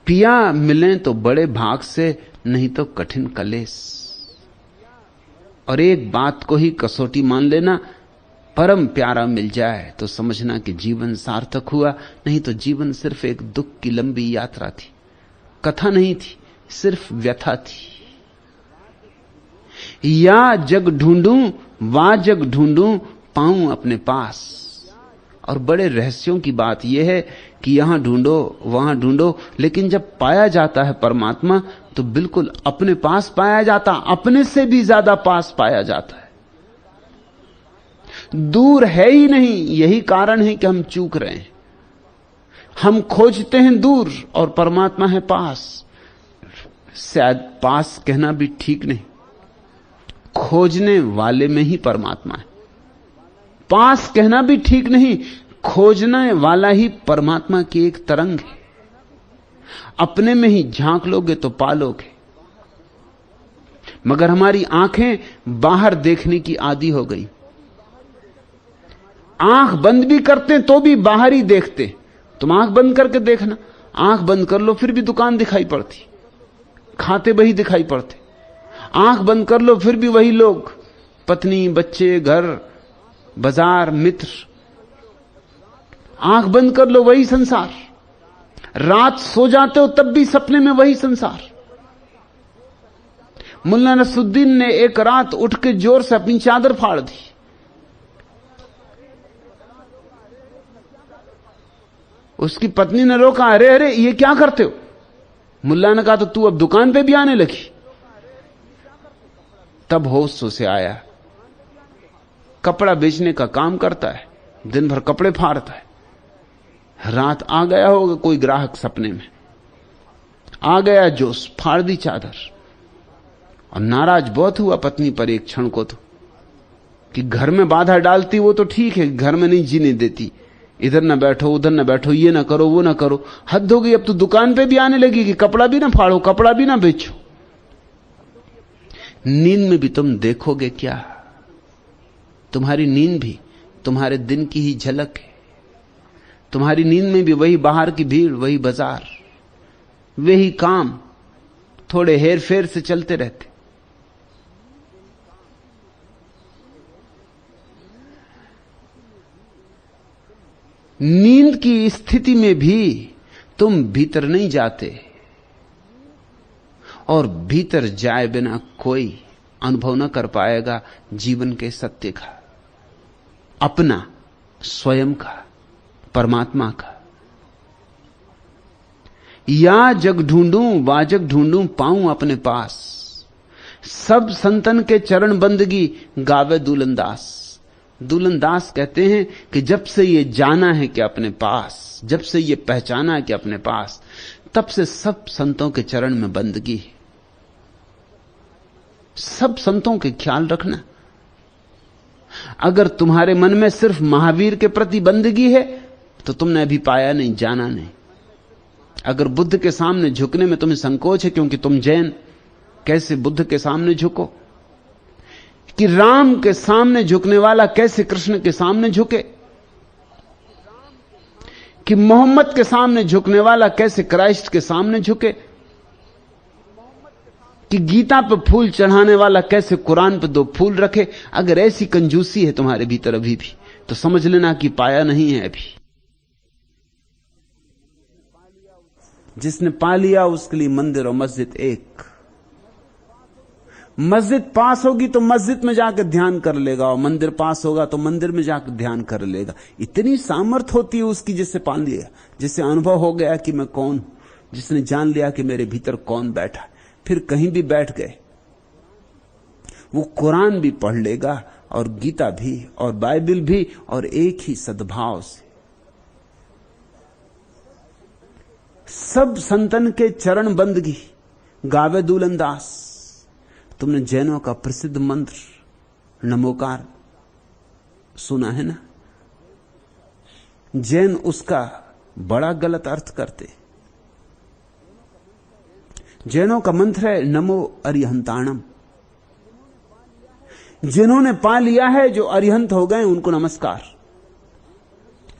पिया मिलें तो बड़े भाग से, नहीं तो कठिन कलेस। और एक बात को ही कसौटी मान लेना, परम प्यारा मिल जाए तो समझना कि जीवन सार्थक हुआ, नहीं तो जीवन सिर्फ एक दुख की लंबी यात्रा थी। कथा नहीं थी, सिर्फ व्यथा थी। या जग ढूंढूं वा जग ढूंढूं पाऊं अपने पास। और बड़े रहस्यों की बात यह है कि यहां ढूंढो वहां ढूंढो, लेकिन जब पाया जाता है परमात्मा तो बिल्कुल अपने पास पाया जाता, अपने से भी ज्यादा पास पाया जाता है। दूर है ही नहीं। यही कारण है कि हम चूक रहे हैं। हम खोजते हैं दूर और परमात्मा है पास। शायद पास कहना भी ठीक नहीं, खोजने वाले में ही परमात्मा है। पास कहना भी ठीक नहीं, खोजने वाला ही परमात्मा की एक तरंग है। अपने में ही झांक लोगे तो पालोगे। मगर हमारी आंखें बाहर देखने की आदी हो गई। आंख बंद भी करते तो भी बाहर ही देखते। तुम आंख बंद करके देखना, आंख बंद कर लो फिर भी दुकान दिखाई पड़ती, खाते वही दिखाई पड़ते। आंख बंद कर लो फिर भी वही लोग, पत्नी, बच्चे, घर, बाजार, मित्र। आंख बंद कर लो वही संसार। रात सो जाते हो तब भी सपने में वही संसार। मुल्ला नसरुद्दीन ने एक रात उठ के जोर से अपनी चादर फाड़ दी। उसकी पत्नी ने रोका, अरे अरे ये क्या करते हो? मुल्ला ने कहा, तो तू अब दुकान पे भी आने लगी। तब होश उसे आया। कपड़ा बेचने का काम करता है, दिन भर कपड़े फाड़ता है। रात आ गया होगा कोई ग्राहक, सपने में आ गया जोश, फाड़ दी चादर। और नाराज बहुत हुआ पत्नी पर एक क्षण को तो, कि घर में बाधा डालती वो तो ठीक है, घर में नहीं जीने देती। इधर ना बैठो, उधर ना बैठो, ये ना करो, वो ना करो। हद हो गई। अब तो दुकान पे भी आने लगी कि कपड़ा भी ना फाड़ो, कपड़ा भी ना बेचो। नींद में भी तुम देखोगे क्या? तुम्हारी नींद भी तुम्हारे दिन की ही झलक है। तुम्हारी नींद में भी वही बाहर की भीड़, वही बाजार, वही काम थोड़े हेर फेर से चलते रहते। नींद की स्थिति में भी तुम भीतर नहीं जाते, और भीतर जाए बिना कोई अनुभव न कर पाएगा जीवन के सत्य का, अपना, स्वयं का, परमात्मा का। या जग ढूंढूं वा जग ढूंढूं पाऊं अपने पास। सब संतन के चरण बंदगी गावे दुलंदास। दुलंदास कहते हैं कि जब से ये जाना है कि अपने पास, जब से ये पहचाना है कि अपने पास, तब से सब संतों के चरण में बंदगी है। सब संतों के ख्याल रखना। अगर तुम्हारे मन में सिर्फ महावीर के प्रति बंदगी है तो तुमने अभी पाया नहीं, जाना नहीं। अगर बुद्ध के सामने झुकने में तुम्हें संकोच है क्योंकि तुम जैन, कैसे बुद्ध के सामने झुको? कि राम के सामने झुकने वाला कैसे कृष्ण के सामने झुके? कि मोहम्मद के सामने झुकने वाला कैसे क्राइस्ट के सामने झुके? कि गीता पे फूल चढ़ाने वाला कैसे कुरान पे 2 फूल रखे? अगर ऐसी कंजूसी है तुम्हारे भीतर अभी भी, तो समझ लेना कि पाया नहीं है अभी। जिसने पा लिया उसके लिए मंदिर और मस्जिद एक। मस्जिद पास होगी तो मस्जिद में जाकर ध्यान कर लेगा, और मंदिर पास होगा तो मंदिर में जाकर ध्यान कर लेगा। इतनी सामर्थ होती है उसकी, जिससे पा लिया, जिससे अनुभव हो गया कि मैं कौन हूं, जिसने जान लिया कि मेरे भीतर कौन बैठा। फिर कहीं भी बैठ गए, वो कुरान भी पढ़ लेगा और गीता भी और बाइबल भी, और एक ही सद्भाव से। सब संतन के चरण बंदगी गावे दुलंदास। तुमने जैनों का प्रसिद्ध मंत्र नमोकार सुना है ना? जैन उसका बड़ा गलत अर्थ करते। जैनों का मंत्र है नमो अरिहंताणम। जिन्होंने पा लिया है, जो अरिहंत हो गए, उनको नमस्कार।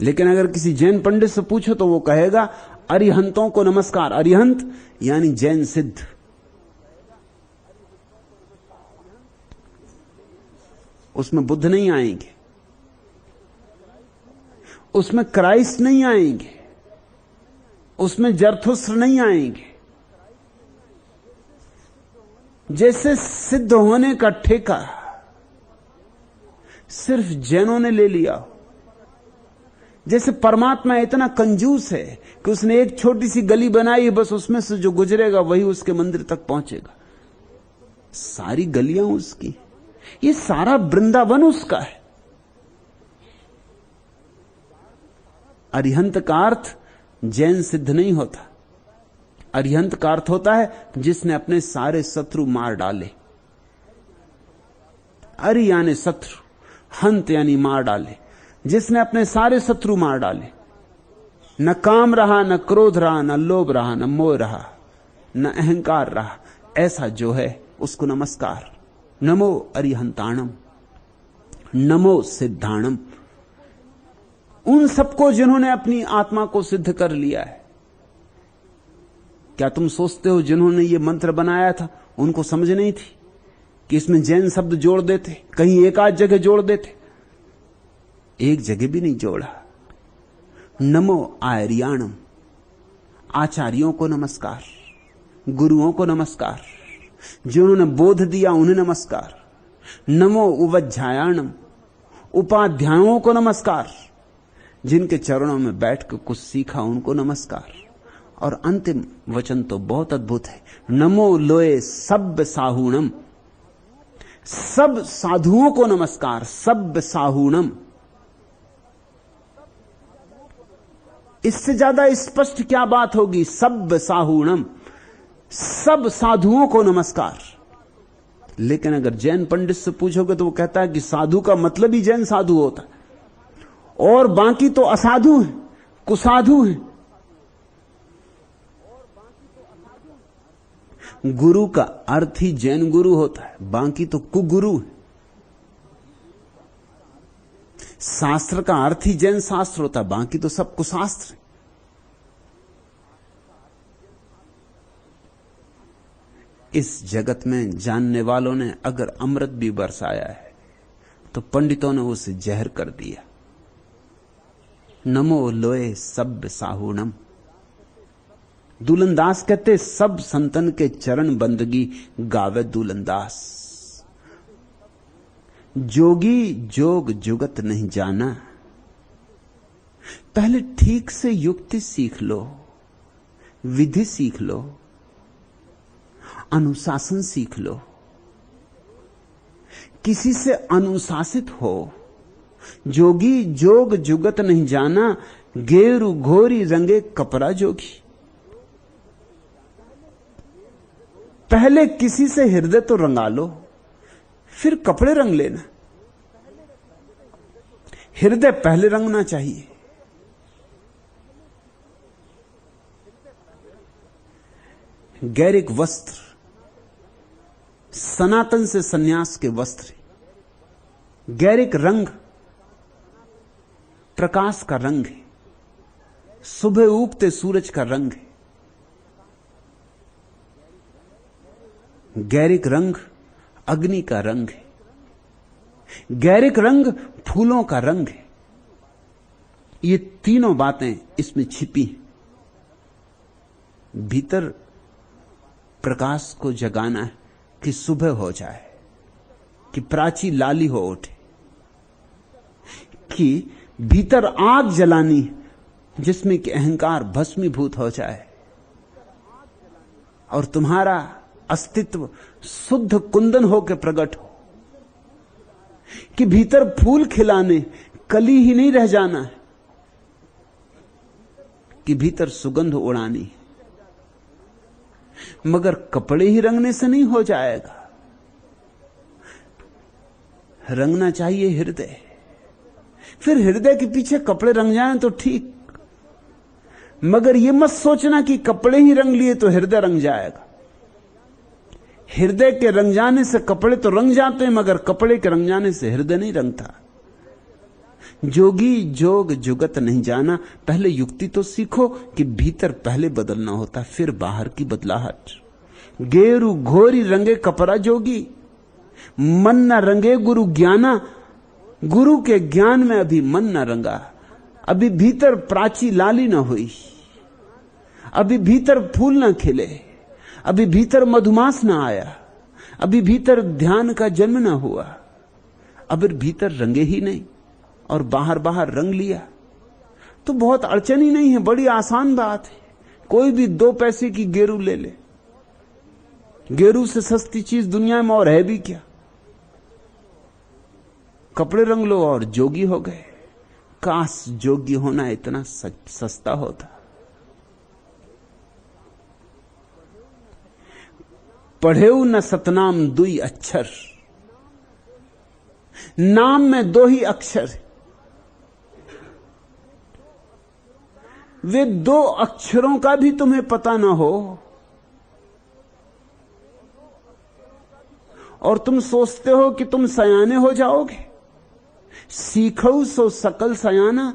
लेकिन अगर किसी जैन पंडित से पूछो तो वो कहेगा अरिहंतों को नमस्कार। अरिहंत यानी जैन सिद्ध। उसमें बुद्ध नहीं आएंगे, उसमें क्राइस्ट नहीं आएंगे, उसमें जरथुस्त्र नहीं आएंगे, जैसे सिद्ध होने का ठेका सिर्फ जैनों ने ले लिया, जैसे परमात्मा इतना कंजूस है कि उसने एक छोटी सी गली बनाई, बस उसमें से जो गुजरेगा वही उसके मंदिर तक पहुंचेगा। सारी गलियां उसकी, ये सारा वृंदावन उसका है। अरिहंत का अर्थ जैन सिद्ध नहीं होता। अरिहंत का अर्थ होता है जिसने अपने सारे शत्रु मार डाले। अरि यानी शत्रु, हंत यानी मार डाले, जिसने अपने सारे शत्रु मार डाले। न काम रहा, न क्रोध रहा, न लोभ रहा, न मोह रहा, न अहंकार रहा। ऐसा जो है उसको नमस्कार। नमो अरिहंताणम, नमो सिद्धाणम। उन सबको जिन्होंने अपनी आत्मा को सिद्ध कर लिया है। क्या तुम सोचते हो जिन्होंने ये मंत्र बनाया था उनको समझ नहीं थी कि इसमें जैन शब्द जोड़ देते? कहीं एक आध जगह जोड़ देते, एक जगह भी नहीं जोड़ा। नमो आर्याणम, आचार्यों को नमस्कार, गुरुओं को नमस्कार, जिन्होंने बोध दिया उन्हें नमस्कार। नमो उवज्झायाणम, उपाध्यायों को नमस्कार, जिनके चरणों में बैठकर कुछ सीखा उनको नमस्कार। और अंतिम वचन तो बहुत अद्भुत है। नमो लोए सब्ब साहूणम, सब साधुओं को नमस्कार। सब्ब साहूणम, इससे ज्यादा स्पष्ट क्या बात होगी? सब्ब साहूणम, सब साधुओं को नमस्कार। लेकिन अगर जैन पंडित से पूछोगे तो वो कहता है कि साधु का मतलब ही जैन साधु होता है, और बाकी तो असाधु हैं, कुसाधु हैं। गुरु का अर्थ ही जैन गुरु होता है, बाकी तो कुगुरु है। शास्त्र का अर्थ ही जैन शास्त्र होता है, बाकी तो सब कुशास्त्र है। इस जगत में जानने वालों ने अगर अमृत भी बरसाया है तो पंडितों ने उसे जहर कर दिया। नमो लोए सब्ब साहूणम। दुलनदास कहते सब संतन के चरण बंदगी गावे दुलनदास। जोगी जोग जुगत नहीं जाना। पहले ठीक से युक्ति सीख लो, विधि सीख लो, अनुशासन सीख लो। किसी से अनुशासित हो। जोगी जोग जुगत नहीं जाना, गेरु घोरी रंगे कपड़ा जोगी। पहले किसी से हृदय तो रंगा लो, फिर कपड़े रंग लेना। हृदय पहले रंगना चाहिए। गैरिक वस्त्र सनातन से सन्यास के वस्त्र। गैरिक रंग प्रकाश का रंग है, सुबह उगते सूरज का रंग है। गैरिक रंग अग्नि का रंग है। गैरिक रंग फूलों का रंग है। ये तीनों बातें इसमें छिपी हैं। भीतर प्रकाश को जगाना है कि सुबह हो जाए, कि प्राची लाली हो उठे, कि भीतर आग जलानी जिसमें कि अहंकार भस्मीभूत हो जाए और तुम्हारा अस्तित्व शुद्ध कुंदन होकर प्रकट हो। कि भीतर फूल खिलाने कली ही नहीं रह जाना है, कि भीतर सुगंध उड़ानी। मगर कपड़े ही रंगने से नहीं हो जाएगा, रंगना चाहिए हृदय। फिर हृदय के पीछे कपड़े रंग जाएं तो ठीक, मगर यह मत सोचना कि कपड़े ही रंग लिए तो हृदय रंग जाएगा। हृदय के रंग जाने से कपड़े तो रंग जाते हैं, मगर कपड़े के रंग जाने से हृदय नहीं रंगता। जोगी जोग जुगत नहीं जाना। पहले युक्ति तो सीखो कि भीतर पहले बदलना होता, फिर बाहर की बदलाहट। गेरु घोरी रंगे कपड़ा जोगी, मन न रंगे गुरु ज्ञाना। गुरु के ज्ञान में अभी मन न रंगा, अभी भीतर प्राची लाली न हुई, अभी भीतर फूल न खिले, अभी भीतर मधुमास न आया, अभी भीतर ध्यान का जन्म ना हुआ, अब भीतर रंगे ही नहीं और बाहर बाहर रंग लिया तो बहुत अड़चन ही नहीं है, बड़ी आसान बात है। कोई भी 2 पैसे की गेरू ले ले, गेरू से सस्ती चीज दुनिया में और है भी क्या। कपड़े रंग लो और जोगी हो गए। काश जोगी होना इतना सस्ता होता। पढ़ेऊ न सतनाम दुई अक्षर, नाम में 2 ही अक्षर, वे 2 अक्षरों का भी तुम्हें पता ना हो और तुम सोचते हो कि तुम सयाने हो जाओगे। सीखो सो सकल सयाना,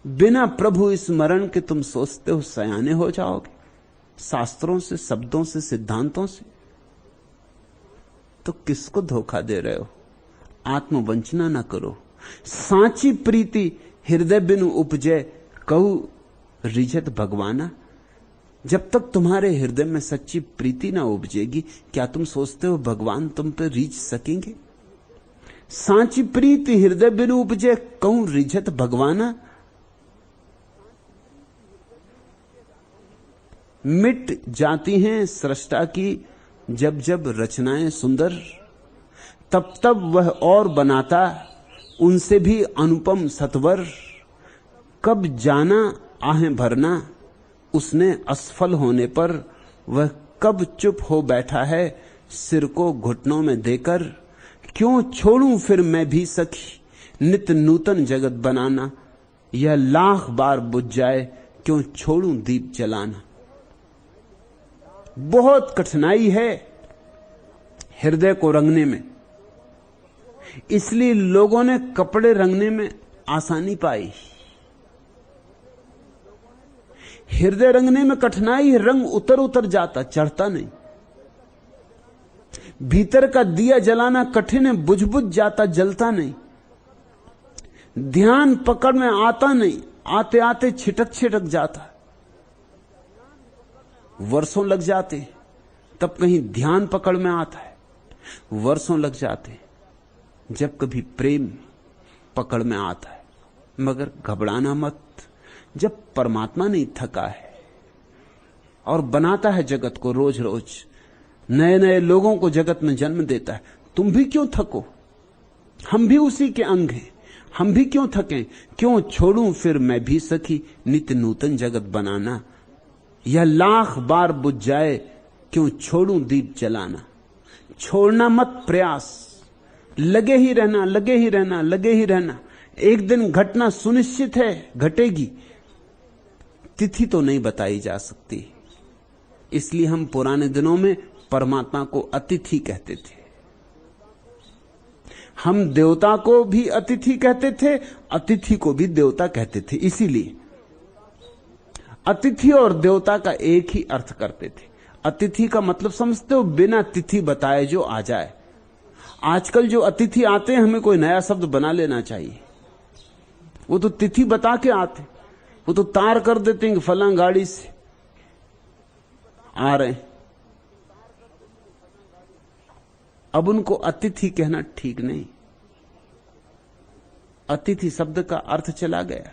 बिना प्रभु स्मरण के तुम सोचते हो सयाने हो जाओगे, शास्त्रों से, शब्दों से, सिद्धांतों से। तो किसको धोखा दे रहे हो? आत्मवंचना ना करो। सांची प्रीति हृदय बिनु उपजे, कहू रिझत भगवाना। जब तक तुम्हारे हृदय में सच्ची प्रीति ना उपजेगी, क्या तुम सोचते हो भगवान तुम पर रीझ सकेंगे? सांची प्रीति हृदय बिनु उपजे, कहूं रिझत भगवाना। मिट जाती हैं सृष्टा की जब जब रचनाएं सुंदर, तब तब वह और बनाता उनसे भी अनुपम सत्वर। कब जाना आहें भरना उसने असफल होने पर, वह कब चुप हो बैठा है सिर को घुटनों में देकर। क्यों छोड़ूं फिर मैं भी सखी नित नूतन जगत बनाना, यह लाख बार बुझ जाए क्यों छोड़ूं दीप जलाना। बहुत कठिनाई है हृदय को रंगने में, इसलिए लोगों ने कपड़े रंगने में आसानी पाई। हृदय रंगने में कठिनाई है, रंग उतर उतर जाता, चढ़ता नहीं। भीतर का दिया जलाना कठिन है, बुझ बुझ जाता, जलता नहीं। ध्यान पकड़ में आता नहीं, आते आते छिटक छिटक जाता। वर्षों लग जाते तब कहीं ध्यान पकड़ में आता है, वर्षों लग जाते जब कभी प्रेम पकड़ में आता है। मगर घबराना मत, जब परमात्मा नहीं थका है और बनाता है जगत को, रोज रोज नए नए लोगों को जगत में जन्म देता है, तुम भी क्यों थको? हम भी उसी के अंग हैं, हम भी क्यों थकें? क्यों छोड़ूं फिर मैं भी सखी नित्य नूतन जगत बनाना, यह लाख बार बुझ जाए क्यों छोड़ूं दीप जलाना। छोड़ना मत प्रयास, लगे ही रहना, लगे ही रहना, लगे ही रहना। एक दिन घटना सुनिश्चित है, घटेगी। तिथि तो नहीं बताई जा सकती, इसलिए हम पुराने दिनों में परमात्मा को अतिथि कहते थे। हम देवता को भी अतिथि कहते थे, अतिथि को भी देवता कहते थे। इसीलिए अतिथि और देवता का एक ही अर्थ करते थे। अतिथि का मतलब समझते हो? बिना तिथि बताए जो आ जाए। आजकल जो अतिथि आते हैं, हमें कोई नया शब्द बना लेना चाहिए। वो तो तिथि बता के आते, वो तो तार कर देते हैं कि फलां गाड़ी से आ रहे हैं। अब उनको अतिथि कहना ठीक नहीं। अतिथि शब्द का अर्थ चला गया।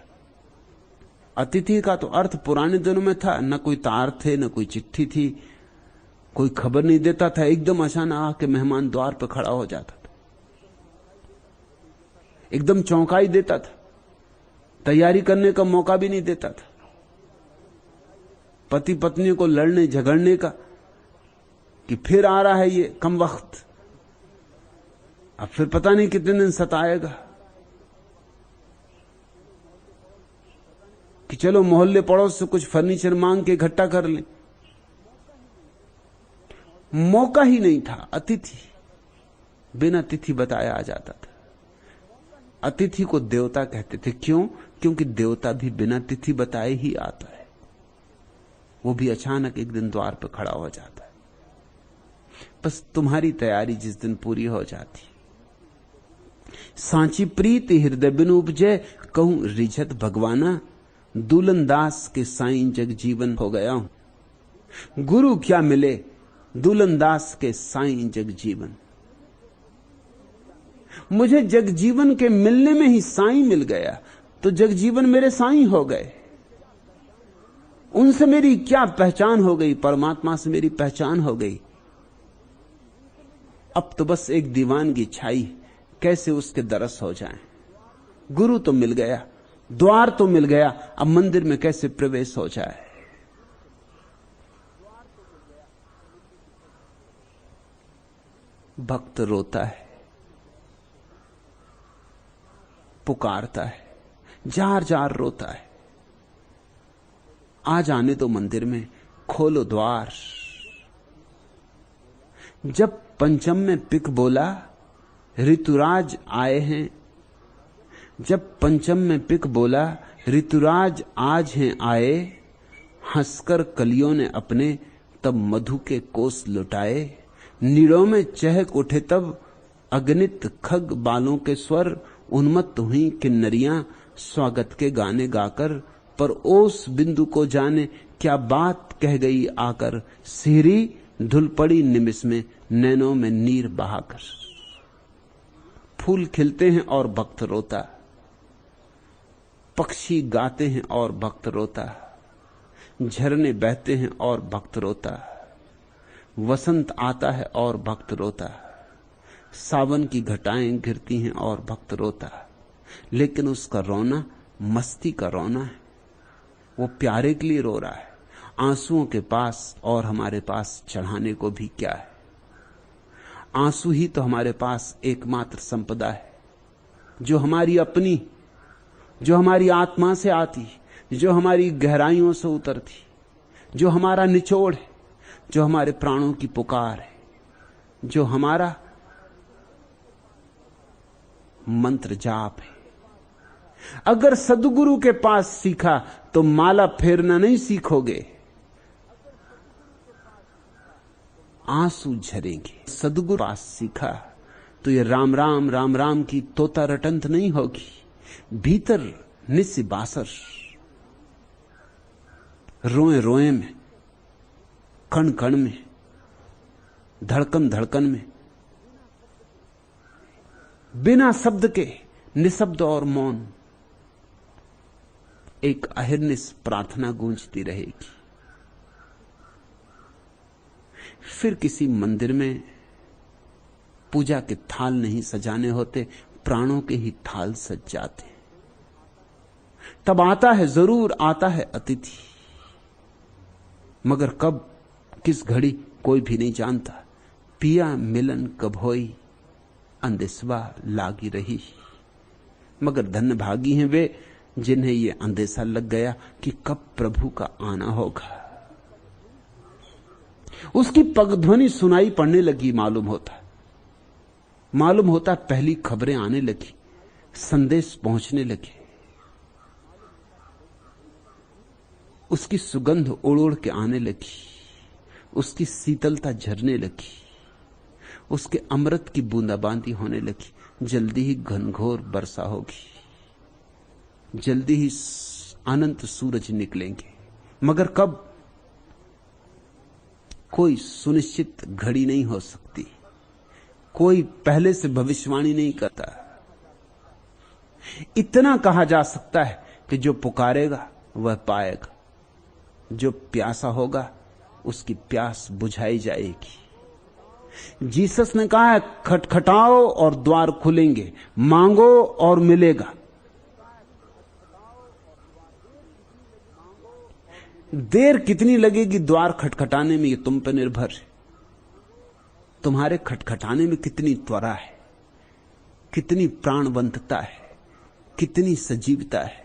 अतिथि का तो अर्थ पुराने दिनों में था, न कोई तार थे, न कोई चिट्ठी थी, कोई खबर नहीं देता था। एकदम अचानक आके मेहमान द्वार पर खड़ा हो जाता था, एकदम चौंकाई देता था, तैयारी करने का मौका भी नहीं देता था। पति पत्नी को लड़ने झगड़ने का कि फिर आ रहा है ये कम वक्त, अब फिर पता नहीं कितने दिन सताएगा, कि चलो मोहल्ले पड़ोस से कुछ फर्नीचर मांग के इकट्ठा कर लें। मौका ही नहीं था। अतिथि बिना तिथि बताया आ जाता था। अतिथि को देवता कहते थे। क्यों? क्योंकि देवता भी बिना तिथि बताए ही आता है। वो भी अचानक एक दिन द्वार पर खड़ा हो जाता है। बस तुम्हारी तैयारी जिस दिन पूरी हो जाती। सांची प्रीति हृदय बिनु उपजे, कहूं रिझत भगवाना। दुल्हन दास के साईं जग जीवन हो गया हूं। गुरु क्या मिले दुलनदास के साईं जगजीवन। मुझे जगजीवन के मिलने में ही साईं मिल गया, तो जगजीवन मेरे साईं हो गए। उनसे मेरी क्या पहचान हो गई, परमात्मा से मेरी पहचान हो गई। अब तो बस एक दीवानगी छाई, कैसे उसके दरस हो जाएं। गुरु तो मिल गया, द्वार तो मिल गया, अब मंदिर में कैसे प्रवेश हो जाए। भक्त रोता है, पुकारता है, जार जार रोता है, आ जाने दो मंदिर में, खोलो द्वार। जब पंचम में पिक बोला ऋतुराज आए हैं, जब पंचम में पिक बोला ऋतुराज आज हैं आए, हंसकर कलियों ने अपने तब मधु के कोस लुटाए। नीड़ों में चहक उठे तब अगणित खग बालों के स्वर, उन्मत्त हुई किन्नरियां स्वागत के गाने गाकर। पर ओस बिंदु को जाने क्या बात कह गई आकर, सिहरी धुल पड़ी निमिष में नैनों में नीर बहाकर। फूल खिलते हैं और भक्त रोता, पक्षी गाते हैं और भक्त रोता, झरने बहते हैं और भक्त रोता, वसंत आता है और भक्त रोता, सावन की घटाएं घिरती हैं और भक्त रोता। लेकिन उसका रोना मस्ती का रोना है, वो प्यारे के लिए रो रहा है। आंसुओं के पास और हमारे पास चढ़ाने को भी क्या है। आंसू ही तो हमारे पास एकमात्र संपदा है, जो हमारी अपनी, जो हमारी आत्मा से आती, जो हमारी गहराइयों से उतरती, जो हमारा निचोड़ है, जो हमारे प्राणों की पुकार है, जो हमारा मंत्र जाप है। अगर सद्गुरु के पास सीखा तो माला फेरना नहीं सीखोगे, आंसू झरेंगे। सद्गुरु के पास सीखा तो ये राम राम राम राम की तोता रटंत नहीं होगी, भीतर निस्य बासर, रोए रोए में, कण कण में, धड़कन धड़कन में, बिना शब्द के निशब्द और मौन एक अहिर्निश प्रार्थना गूंजती रहेगी। फिर किसी मंदिर में पूजा के थाल नहीं सजाने होते, प्राणों के ही थाल सज जाते। तब आता है, जरूर आता है अतिथि, मगर कब, किस घड़ी कोई भी नहीं जानता। पिया मिलन कब होई, अंदेशवा लागी रही। मगर धन्य भागी हैं वे जिन्हें ये अंदेशा लग गया कि कब प्रभु का आना होगा। उसकी पगध्वनि सुनाई पड़ने लगी, मालूम होता पहली खबरें आने लगी, संदेश पहुंचने लगे, उसकी सुगंध उड़ उड़ के आने लगी, उसकी शीतलता झरने लगी, उसके अमृत की बूंदाबांदी होने लगी। जल्दी ही घनघोर वर्षा होगी, जल्दी ही अनंत सूरज निकलेंगे, मगर कब, कोई सुनिश्चित घड़ी नहीं हो सकती, कोई पहले से भविष्यवाणी नहीं करता। इतना कहा जा सकता है कि जो पुकारेगा वह पाएगा, जो प्यासा होगा उसकी प्यास बुझाई जाएगी। जीसस ने कहा है, खटखटाओ और द्वार खुलेंगे, मांगो और मिलेगा। देर कितनी लगेगी द्वार खटखटाने में, ये तुम पर निर्भर है। तुम्हारे खटखटाने में कितनी त्वरा है, कितनी प्राणवंतता है, कितनी सजीवता है,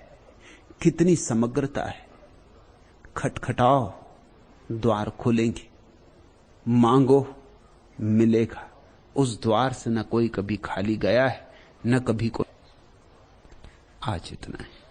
कितनी समग्रता है। खटखटाओ, द्वार खुलेंगे, मांगो, मिलेगा। उस द्वार से न कोई कभी खाली गया है, न कभी कोई। आज इतना है।